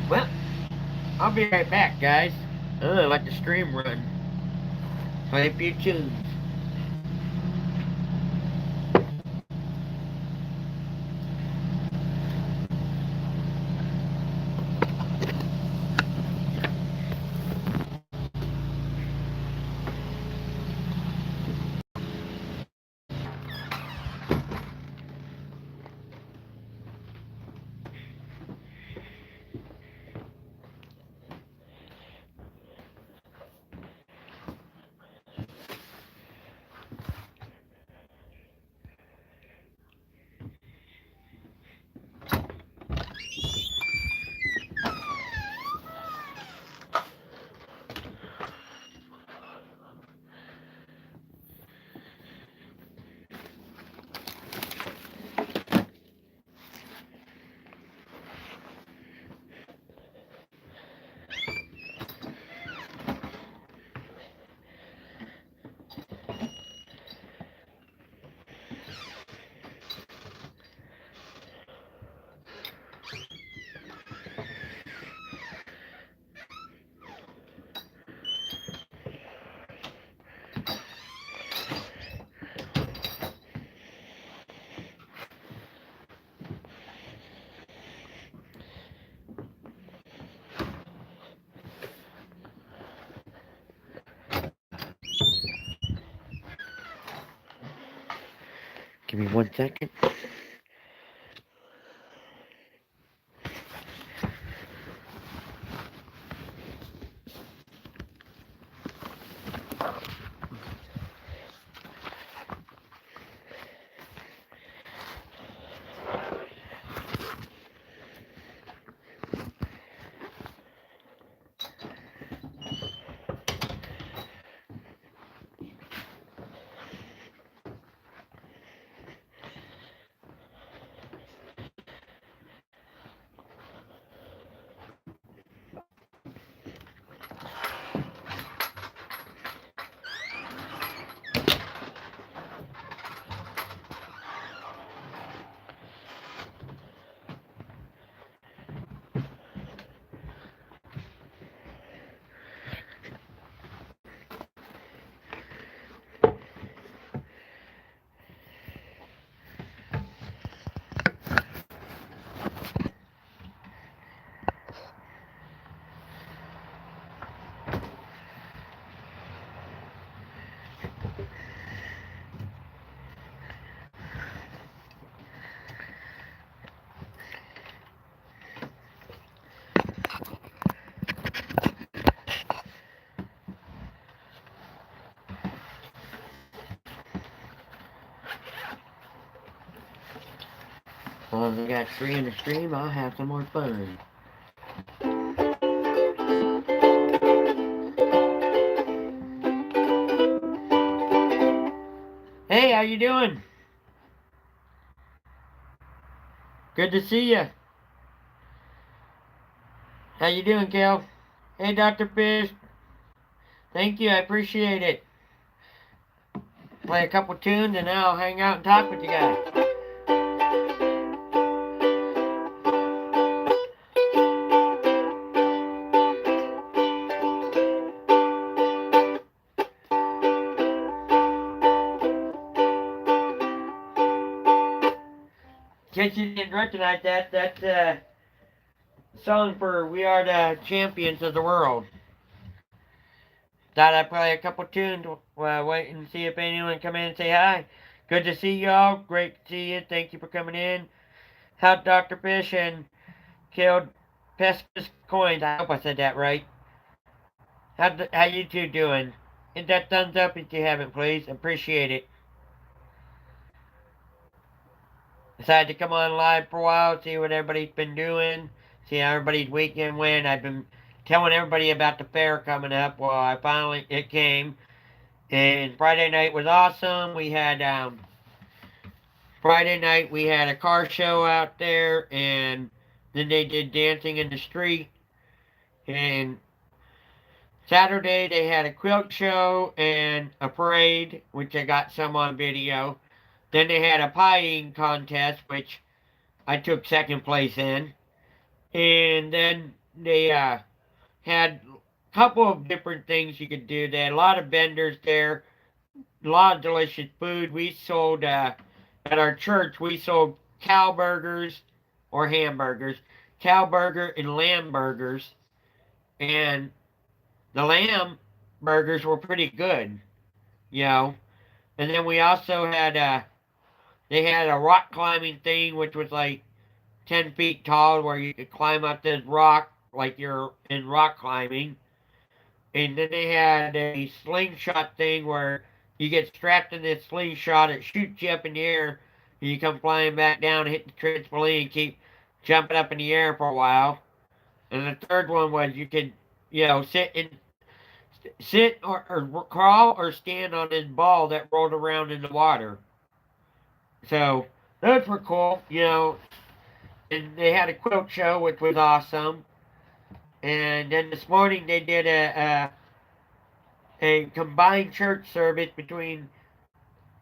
Well, I'll be right back, guys. I let the stream run. Play a few tunes. Give me 1 second. As long as I got 3 in the stream, I'll have some more fun. Hey, how you doing? Good to see you. How you doing, Kel? Hey, Dr. Fish. Thank you, I appreciate it. Play a couple tunes and then I'll hang out and talk with you guys. In case you didn't recognize that, that's a song for We Are the Champions of the World. Thought I'd play a couple tunes while waiting and see if anyone come in and say hi. Good to see y'all. Great to see you. Thank you for coming in. How'd Dr. Fish and killed Peskus Coins? I hope I said that right. How you two doing? Hit that thumbs up if you haven't, please. Appreciate it. Decided to come on live for a while, see what everybody's been doing, see how everybody's weekend went. I've been telling everybody about the fair coming up. Well, it came. And Friday night was awesome. Friday night we had a car show out there, and then they did dancing in the street. And Saturday they had a quilt show and a parade, which I got some on video. Then they had a pie eating contest, which I took second place in. And then they had a couple of different things you could do. They had a lot of vendors there, a lot of delicious food. We sold, at our church, we sold cow burgers or hamburgers, cow burger and lamb burgers. And the lamb burgers were pretty good, you know. And then we also had, they had a rock climbing thing, which was like 10 feet tall, where you could climb up this rock like you're in rock climbing. And then they had a slingshot thing where you get strapped in this slingshot, it shoots you up in the air, and you come flying back down, hit the trampoline, and keep jumping up in the air for a while. And the third one was you could, sit or crawl or stand on this ball that rolled around in the water. So those were cool, And they had a quilt show, which was awesome. And then this morning they did a combined church service between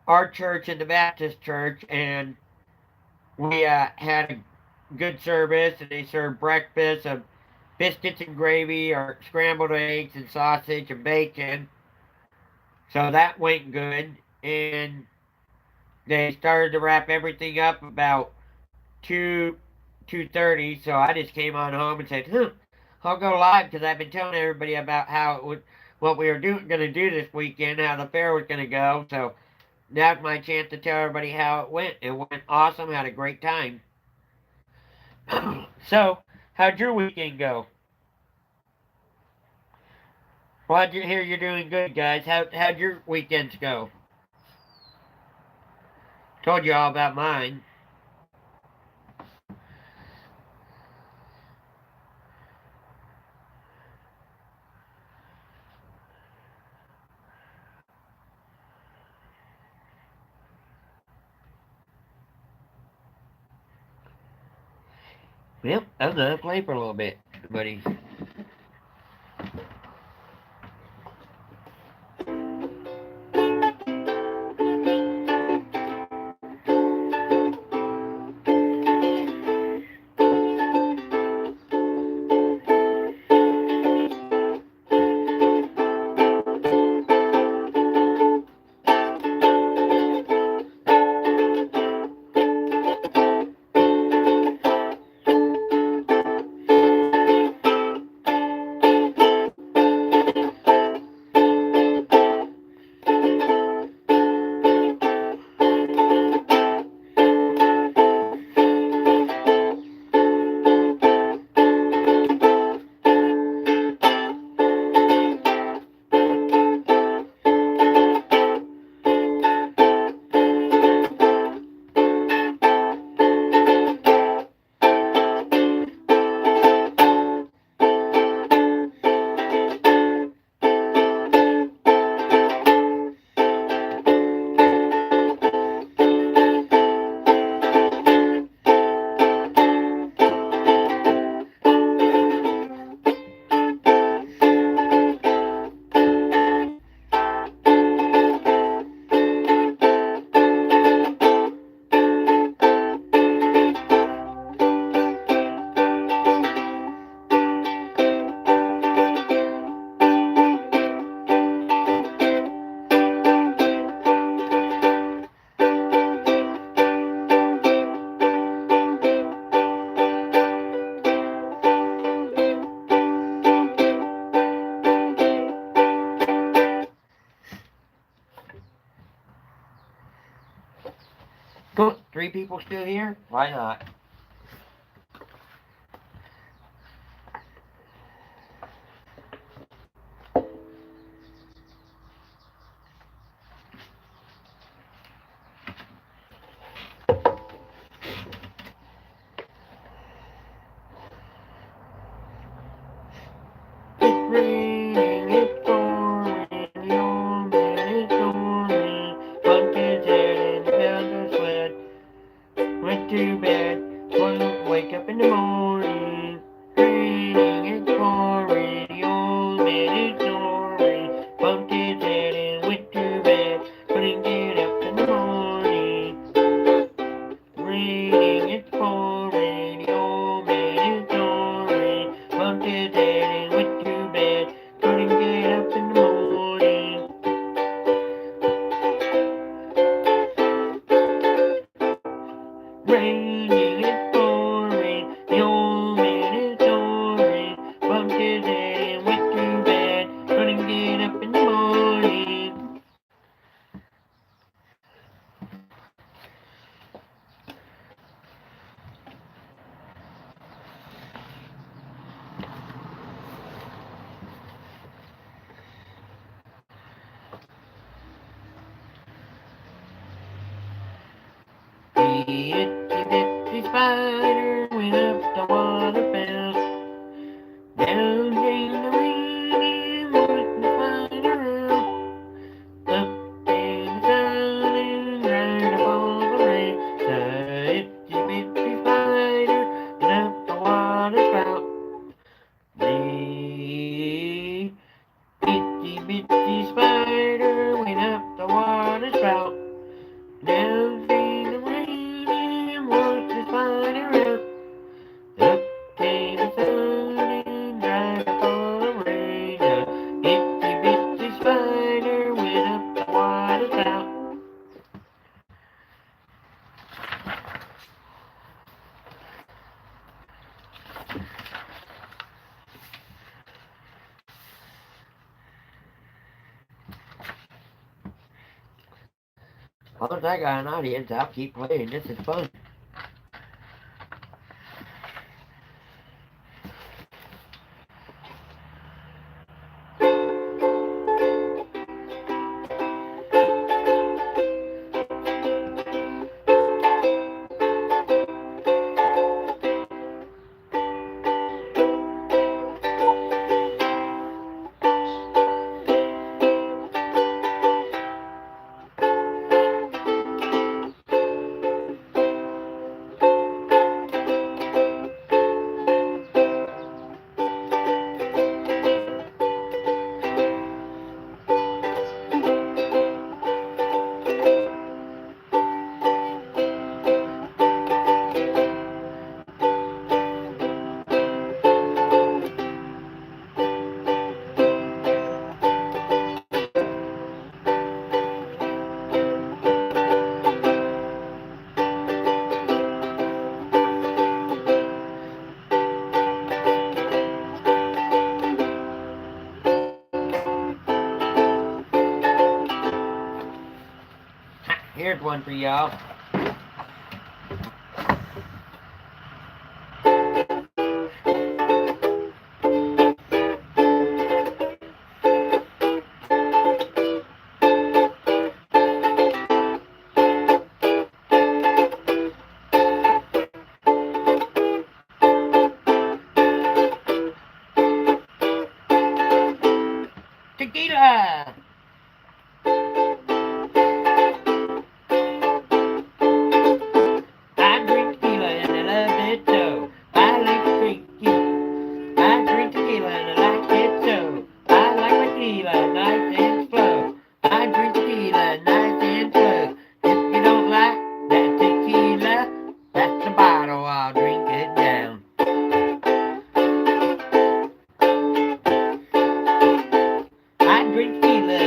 our church and the Baptist church, and we had a good service. And they served breakfast of biscuits and gravy, or scrambled eggs and sausage and bacon. So that went good, and they started to wrap everything up about 2:30. So I just came on home and said, I'll go live, because I've been telling everybody about what we were going to do this weekend, how the fair was going to go. So now's my chance to tell everybody how it went. It went awesome. Had a great time. So, how'd your weekend go? Glad to hear you're doing good, guys. How'd your weekends go? Told you all about mine. Well, I'm gonna play for a little bit, buddy. 3 people still here? Why not? It's raining, it's pouring, the old man is snoring. Bumped his head and felt a sweat. Went to bed, won't wake up in the morning. Raining, it's pouring, the old man is snoring. Bumped his head and went to bed, couldn't get up in the morning. Raining, it's pouring, the old man is snoring. Bumped his head and went to bed, couldn't get up in the morning. Raining, it's pouring, the old man is snoring. Bumped his head and went to bed, couldn't get up in the morning. The itsy bitsy spider went up the water spout. Down came the rain and washed the spider out. Up came the sun and dried up all the rain. The itsy bitsy spider went up the water spout. The itsy bitsy spider went up the water spout. Down came the rain and washed the spider out. Up came the sun and dried up all the rain. The itsy bitsy spider went up the water spout. As long as I got an audience, I'll keep playing. This is fun. Here's one for y'all. Tequila! I drink tequila and I love it so. I like to drink tequila. I drink tequila and I like it so. I like my tequila nice and slow. I drink tequila nice and slow. If you don't like that tequila, that's the bottle, I'll drink it down. I drink tequila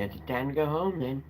guess it's time to go home then.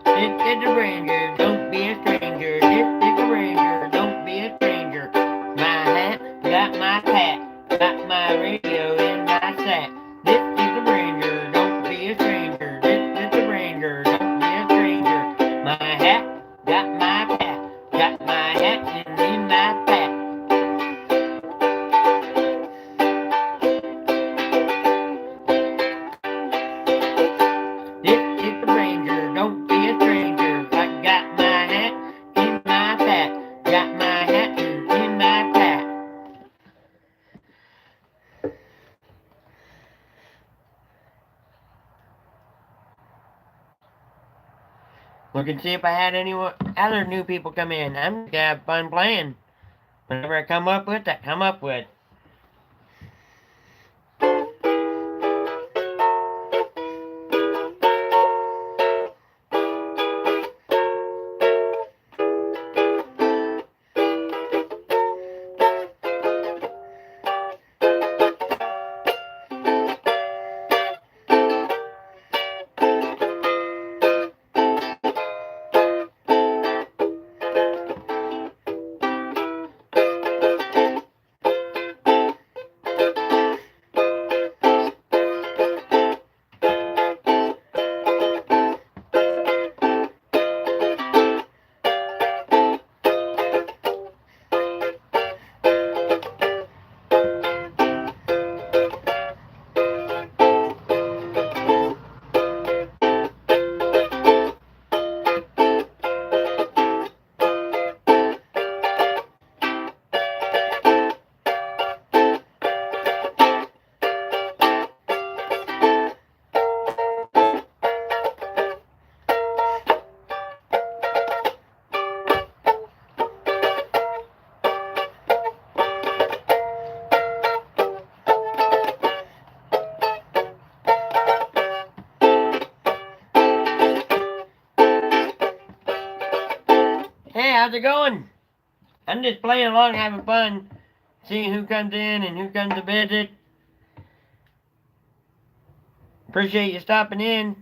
This is the Ranger, don't be a stranger. This is the Ranger, don't be a stranger. My hat, got my pat, got my radio in my sack. This is the Ranger, don't be a stranger. This is the Ranger, don't be a stranger. My hat, got my pat, got my hat in my pack. This is the Ranger, don't be a stranger. I got my hat in my pack, got my hat in my pack. Look and see if I had any other new people come in. I'm gonna have fun playing. Whatever I come up with, I come up with. Hey, how's it going? I'm just playing along, having fun, seeing who comes in and who comes to visit. Appreciate you stopping in.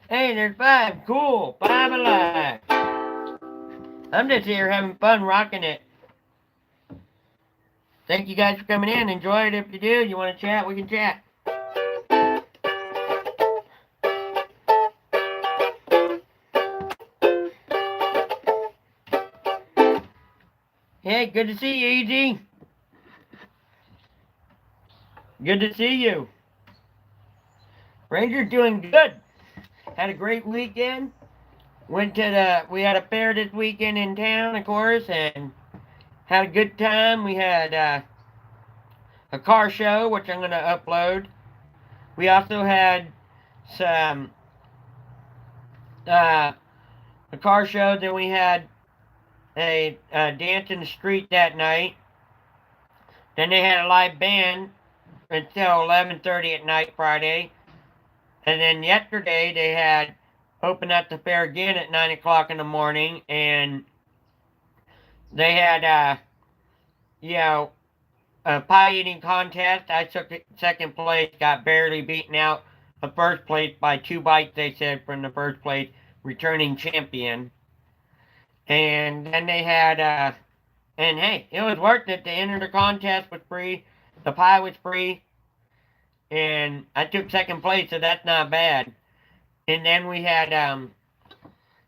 Hey, there's 5. Cool. 5 alive. I'm just here having fun rocking it. Thank you guys for coming in. Enjoy it if you do. You want to chat, we can chat. Hey, good to see you, Easy. Good to see you. Ranger's doing good. Had a great weekend. We had a fair this weekend in town, of course, and had a good time. We had a car show, which I'm going to upload. We also had some a car show. Then we had a dance in the street that night. Then they had a live band until 11:30 at night Friday. And then yesterday they had opened up the fair again at 9 o'clock in the morning, and they had you know a pie eating contest. I took second place, got barely beaten out of first place by 2 bites. They said from the first place returning champion. And then they had and hey, it was worth it. To enter the contest was free. The pie was free, and I took second place, so that's not bad. And then we had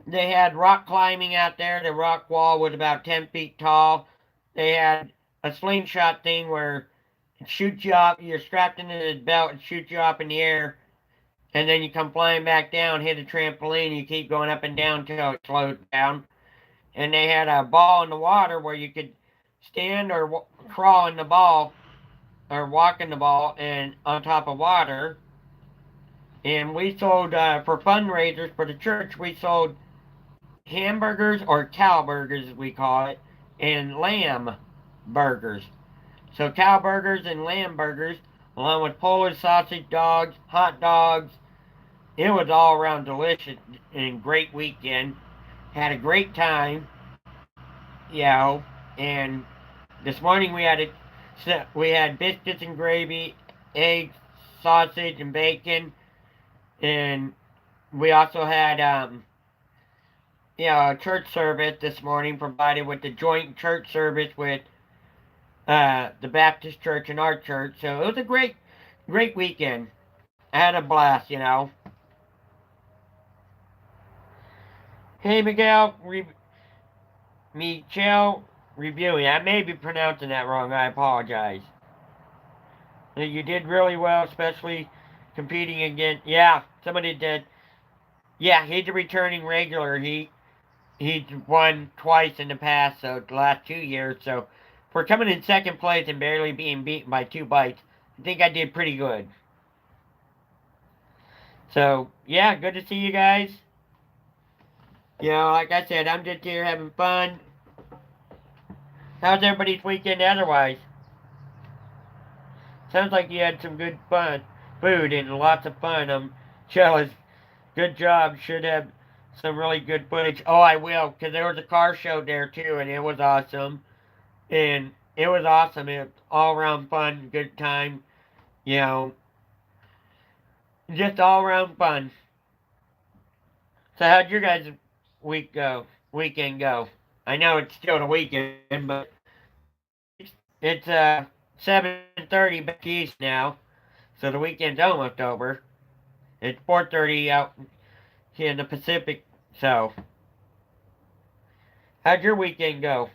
they had rock climbing out there. The rock wall was about 10 feet tall. They had a slingshot thing where it shoots you up. You're strapped into the belt and shoots you up in the air, and then you come flying back down, hit a trampoline. You keep going up and down till it slows down. And they had a ball in the water where you could stand or crawl in the ball or walk in the ball and on top of water. And we sold for fundraisers for the church. We sold hamburgers or cow burgers, as we call it, and lamb burgers. So cow burgers and lamb burgers, along with Polish sausage dogs, hot dogs. It was all around delicious and great weekend. Had a great time, you know. And this morning we had biscuits and gravy, eggs, sausage, and bacon, and we also had a church service this morning, provided with the joint church service with the Baptist church and our church. So it was a great weekend. I had a blast. Hey, Michelle reviewing. I may be pronouncing that wrong. I apologize. You did really well, especially competing against. Yeah, somebody did. Yeah, he's a returning regular. He's won twice in the past, so the last 2 years. So for coming in second place and barely being beaten by 2 bites, I think I did pretty good. So yeah, good to see you guys. Like I said, I'm just here having fun. How's everybody's weekend otherwise? Sounds like you had some good food and lots of fun. I'm jealous. Good job. Should have some really good footage. Oh, I will, because there was a car show there too, and it was awesome. And it was awesome. It was all around fun, good time. You know, just all around fun. So how'd your guys' weekend go? I know it's still the weekend, but it's 7:30 back east now, so the weekend's almost over. It's 4:30 out here in the Pacific. So how'd your weekend go?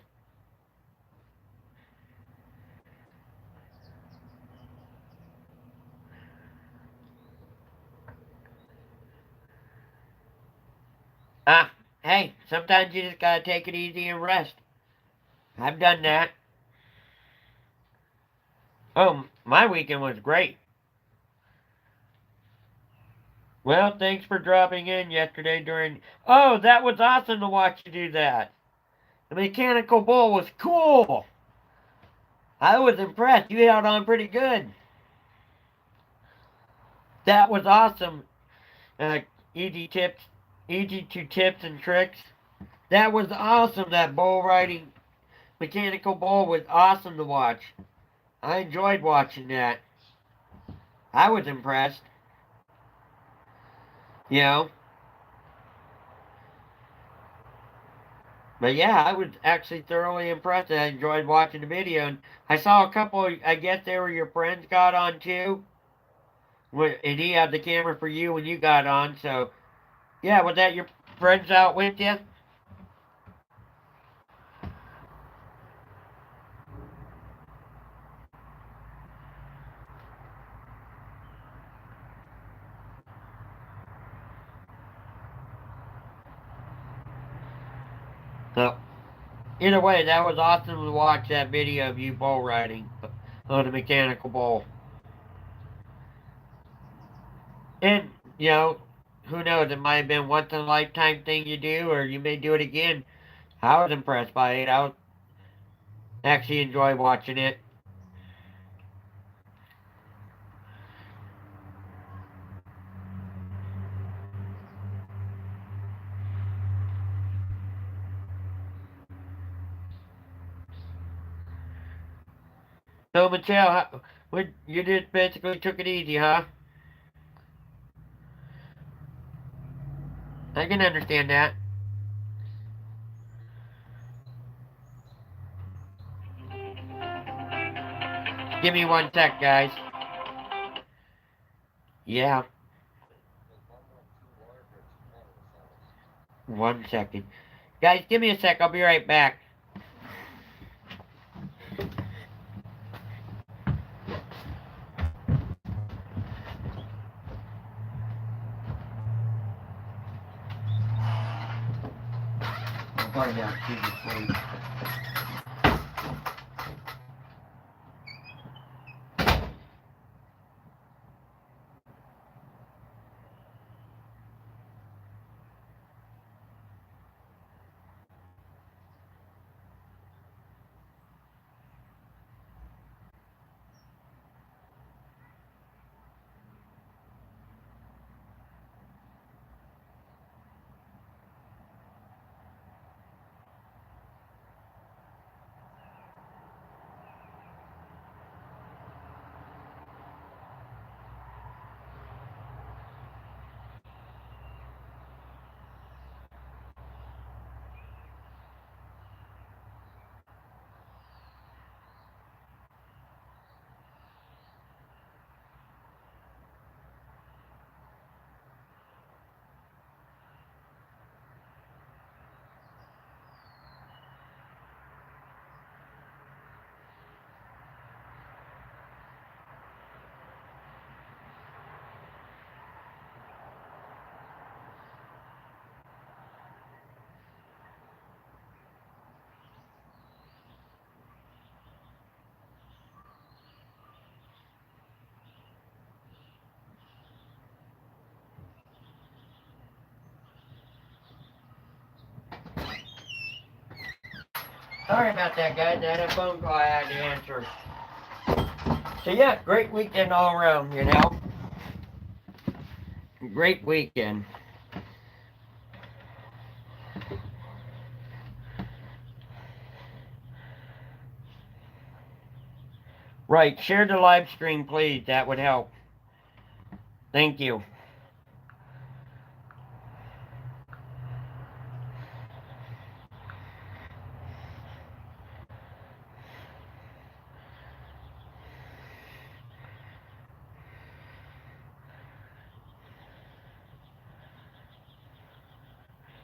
Ah, hey, sometimes you just gotta take it easy and rest. I've done that. Oh, my weekend was great. Well, thanks for dropping in yesterday during. Oh, that was awesome to watch you do that. The mechanical bull was cool. I was impressed. You held on pretty good. That was awesome. Uh, easy tips, easy to tips and tricks. That was awesome. That bull riding mechanical bull was awesome to watch. I enjoyed watching that. I was impressed. You know. But yeah, I was actually thoroughly impressed. I enjoyed watching the video, and I saw a couple. I guess they were your friends got on too, and he had the camera for you when you got on. So yeah, was that your friends out with you? So either way, that was awesome to watch that video of you bull riding. on a mechanical bull. And, you know, who knows, it might have been once in a lifetime thing you do, or you may do it again. I was impressed by it. I actually enjoy watching it. So, Michelle, you just basically took it easy, huh? I can understand that. Give me one sec, guys. Yeah, 1 second. Guys, give me a sec. I'll be right back. I'll find out. Please. Sorry about that, guys. I had a phone call I had to answer. So, yeah, great weekend all around, you know? Great weekend. Right, share the live stream, please. That would help. Thank you.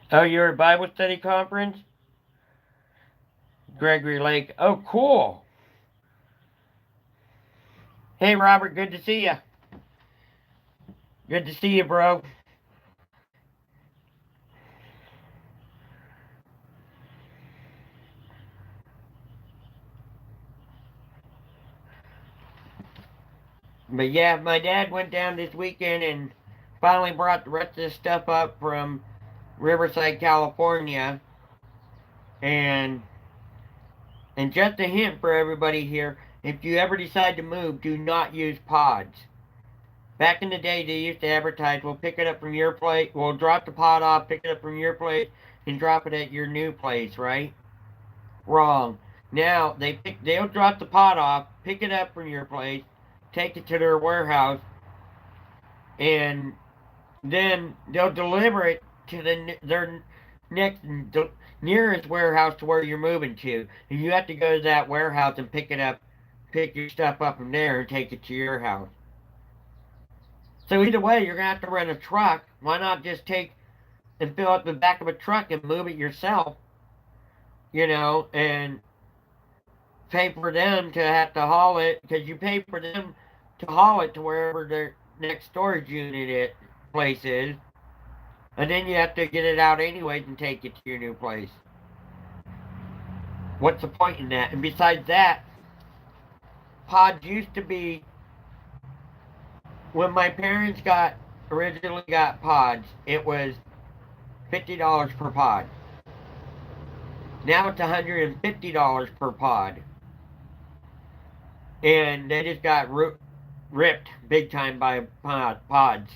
Oh, you're at Bible study conference? Gregory Lake. Oh, cool. Hey, Robert, good to see you. Good to see you, bro. But yeah, my dad went down this weekend and finally brought the rest of this stuff up from Riverside, California. And just a hint for everybody here, if you ever decide to move, do not use pods. Back in the day, they used to advertise, we'll pick it up from your place, we'll drop the pod off, pick it up from your place, and drop it at your new place, right? Wrong. Now, they'll drop the pod off, pick it up from your place, take it to their warehouse, and then they'll deliver it to their next nearest warehouse to where you're moving to. And you have to go to that warehouse and pick your stuff up from there and take it to your house. So either way, you're gonna have to rent a truck. Why not just take and fill up the back of a truck and move it yourself? You know, and pay for them to have to haul it because you pay for them to haul it to wherever their next storage unit place is, and then you have to get it out anyways and take it to your new place. What's the point in that? And besides that, pods used to be, when my parents originally got pods, it was $50 per pod. Now it's $150 per pod. And they just got ripped big time by pods.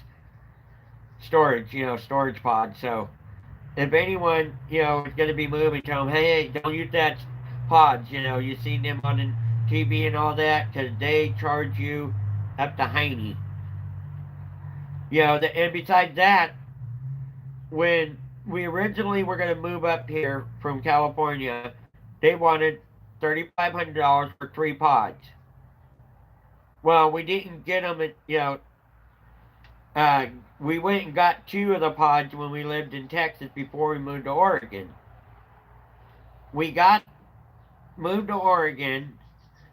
Storage, storage pods. So if anyone, is going to be moving, tell them, hey, don't use that pods. You've seen them on the TV and all that, because they charge you up to hiney. And besides that, when we originally were going to move up here from California, they wanted $3,500 for 3 pods. Well, we didn't get them we went and got 2 of the pods when we lived in Texas before we moved to Oregon. We moved to Oregon,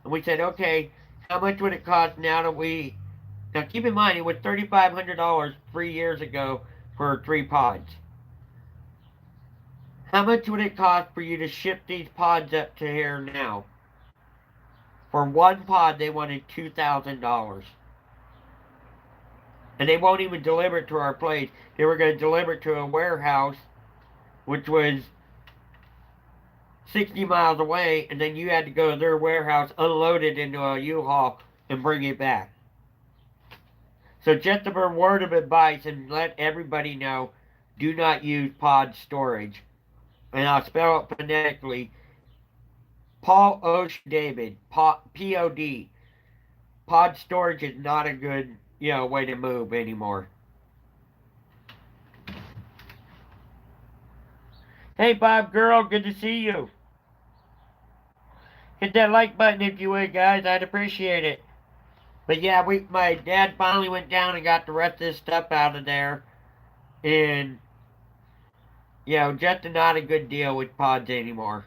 and we said, okay, how much would it cost now that now keep in mind, it was $3,500 3 years ago for 3 pods. How much would it cost for you to ship these pods up to here now? For 1 pod, they wanted $2,000. And they won't even deliver it to our place. They were going to deliver it to a warehouse, which was 60 miles away, and then you had to go to their warehouse, unload it into a U-Haul, and bring it back. So just a word of advice, and let everybody know, do not use pod storage. And I'll spell it phonetically. Paul Osh David, P-O-D. Pod storage is not a good, way to move anymore. Hey, Bob Girl, good to see you. Hit that like button if you would, guys. I'd appreciate it. But yeah, my dad finally went down and got the rest of this stuff out of there. And, just not a good deal with pods anymore.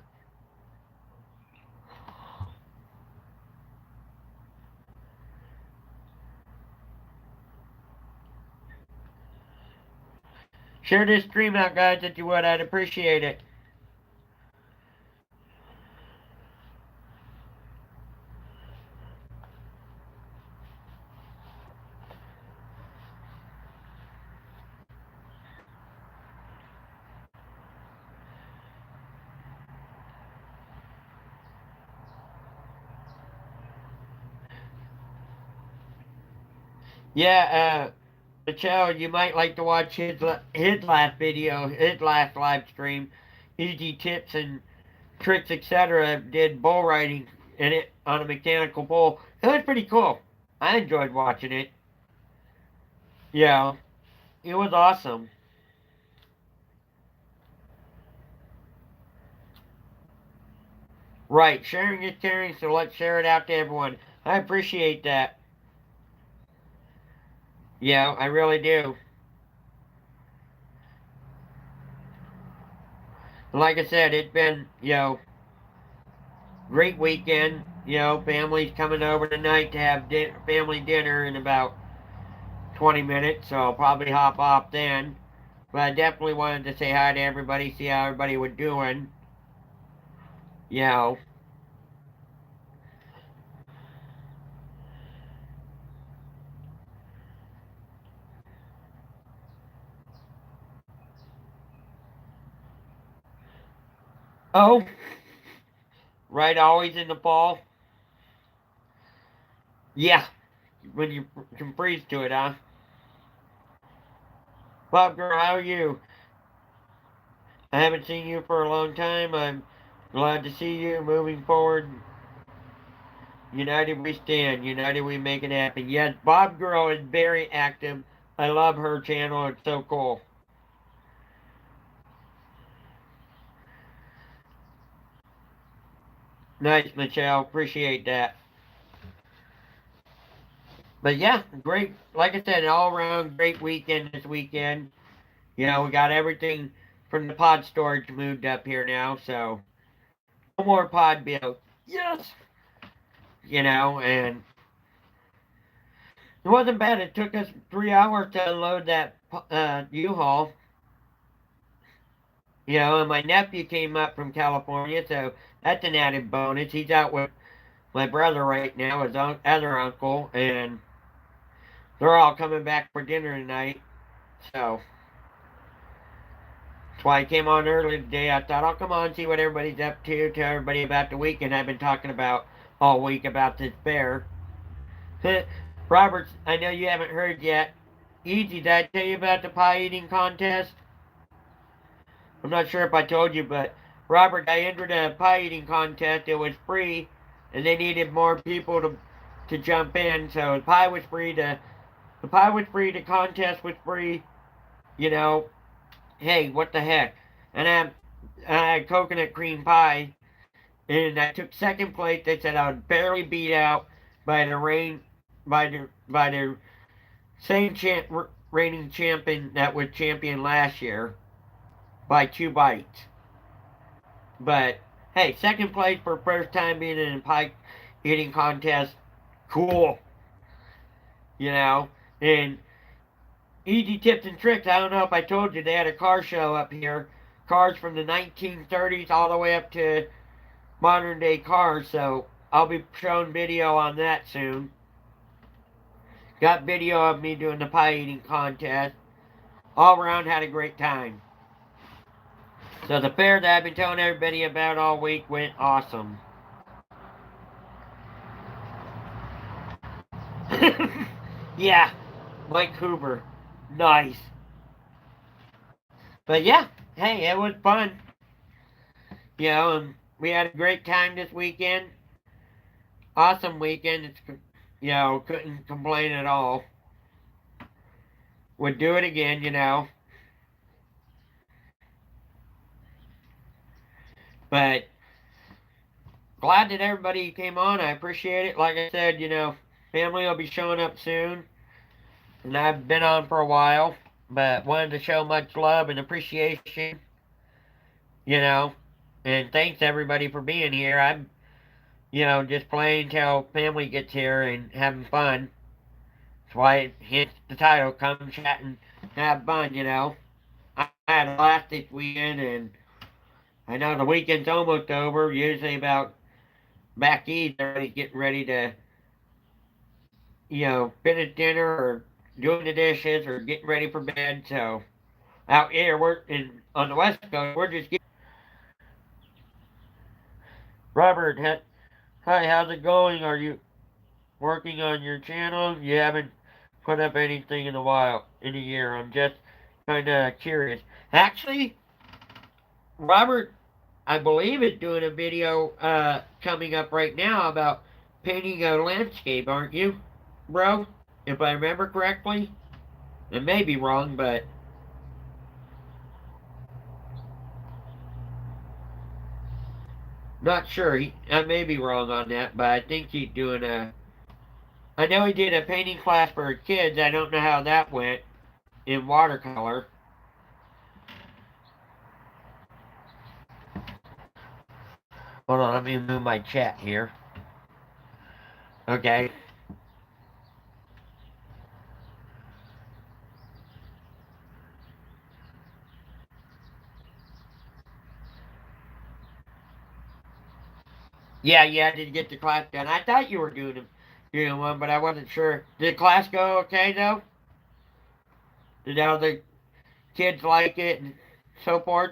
Share this stream out, guys, if you would. I'd appreciate it. Yeah, Michelle, you might like to watch his last video, his last live stream. Easy tips and tricks, etc. Did bull riding in it on a mechanical bull. It was pretty cool. I enjoyed watching it. Yeah, it was awesome. Right, sharing is caring, so let's share it out to everyone. I appreciate that. Yeah, I really do. Like I said, it's been, great weekend. Family's coming over tonight to have family dinner in about 20 minutes, so I'll probably hop off then. But I definitely wanted to say hi to everybody, see how everybody was doing. You know. Oh, right, always in the fall. Yeah, when you can freeze to it, huh? Bob girl, how are you? I haven't seen you for a long time. I'm glad to see you. Moving forward, united we stand. United we make it happen. Yes, Bob girl is very active. I love her channel. It's so cool. Nice, Michelle. Appreciate that. But yeah, great. Like I said, all around great weekend this weekend. We got everything from the pod storage moved up here now, so no more pod bills. Yes. And it wasn't bad. It took us 3 hours to unload that U-Haul. And my nephew came up from California, so that's an added bonus. He's out with my brother right now, his other uncle, and they're all coming back for dinner tonight. So that's why I came on early today. I thought I'll come on and see what everybody's up to, tell everybody about the weekend I've been talking about all week about this bear. Robert, I know you haven't heard yet. Easy, did I tell you about the pie eating contest? I'm not sure if I told you, but Robert, I entered a pie eating contest. It was free, and they needed more people to jump in. So the pie was free. The pie was free. The contest was free. You know, hey, what the heck? And I had coconut cream pie, and I took second place. They said I was barely beat out by the rain by the same reigning champion that was champion last year by 2 bites. But hey, second place for first time being in a pie eating contest, cool. You know, and easy tips and tricks. I don't know if I told you they had a car show up here, cars from the 1930s all the way up to modern day cars. So I'll be showing video on that soon. Got video of me doing the pie eating contest. All around had a great time. So the fair that I've been telling everybody about all week went awesome. Yeah, Mike Hoover. Nice. But yeah, hey, it was fun. And we had a great time this weekend. Awesome weekend. Couldn't complain at all. Would do it again. But glad that everybody came on. I appreciate it. Like I said, family will be showing up soon. And I've been on for a while, but wanted to show much love and appreciation, you know. And thanks everybody for being here. I'm, just playing till family gets here and having fun. That's why it hits the title, come chat and have fun. I had a blast this weekend, and I know the weekend's almost over. Usually about back east, everybody's getting ready to, finish dinner or doing the dishes or getting ready for bed. So out here, on the West Coast, we're just getting. Robert, hi, how's it going? Are you working on your channel? You haven't put up anything in a year. I'm just kind of curious. Actually, Robert, I believe is doing a video coming up right now about painting a landscape, aren't you, bro? If I remember correctly. I may be wrong, but not sure. I may be wrong on that, but I think he's doing a. I know he did a painting class for kids. I don't know how that went in watercolor. Hold on, let me move my chat here. Okay. Yeah, yeah, did you get the class done? I thought you were doing one, but I wasn't sure. Did class go okay though? Did all the kids like it and so forth?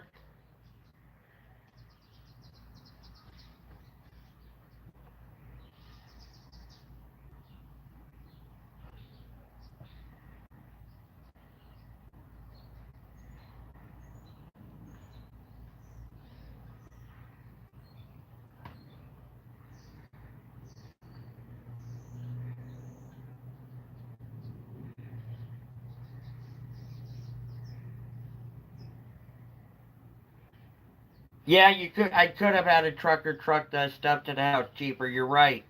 Yeah, you could. I could have had a trucker truck the stuff to the house cheaper. You're right.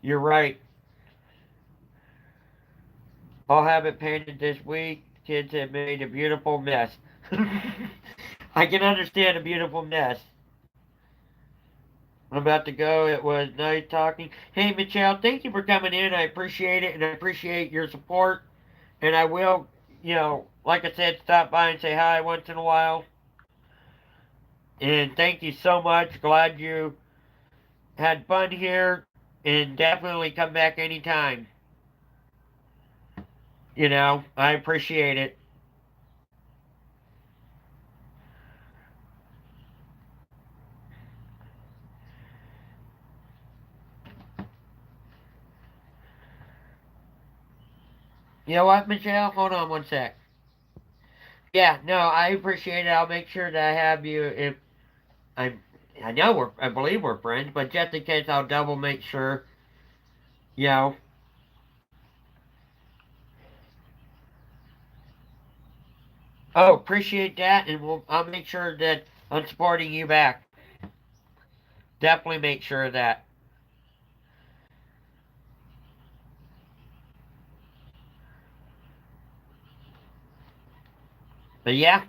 You're right. I'll have it painted this week. Kids have made a beautiful mess. I can understand a beautiful mess. I'm about to go. It was nice talking. Hey, Michelle, thank you for coming in. I appreciate it, and I appreciate your support. And I will, like I said, stop by and say hi once in a while. And thank you so much. Glad you Had fun here, and definitely come back anytime. I appreciate it. You know what, Michelle? Hold on one sec. Yeah, no, I appreciate it. I'll make sure that I have you if I I believe we're friends, but just in case, I'll double make sure. You know. Oh, appreciate that, and I'll make sure that I'm supporting you back. Definitely make sure of that. But yeah,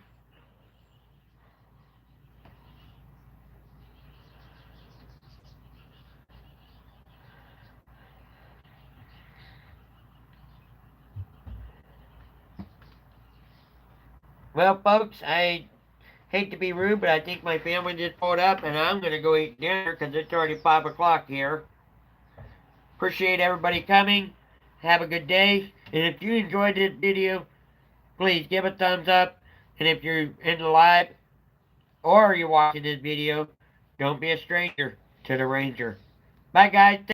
well, folks, I hate to be rude, but I think my family just pulled up, and I'm gonna go eat dinner because it's already 5 o'clock here. Appreciate everybody coming. Have a good day, and if you enjoyed this video, please give a thumbs up. And if you're in the live or you're watching this video, don't be a stranger to the Ranger. Bye, guys.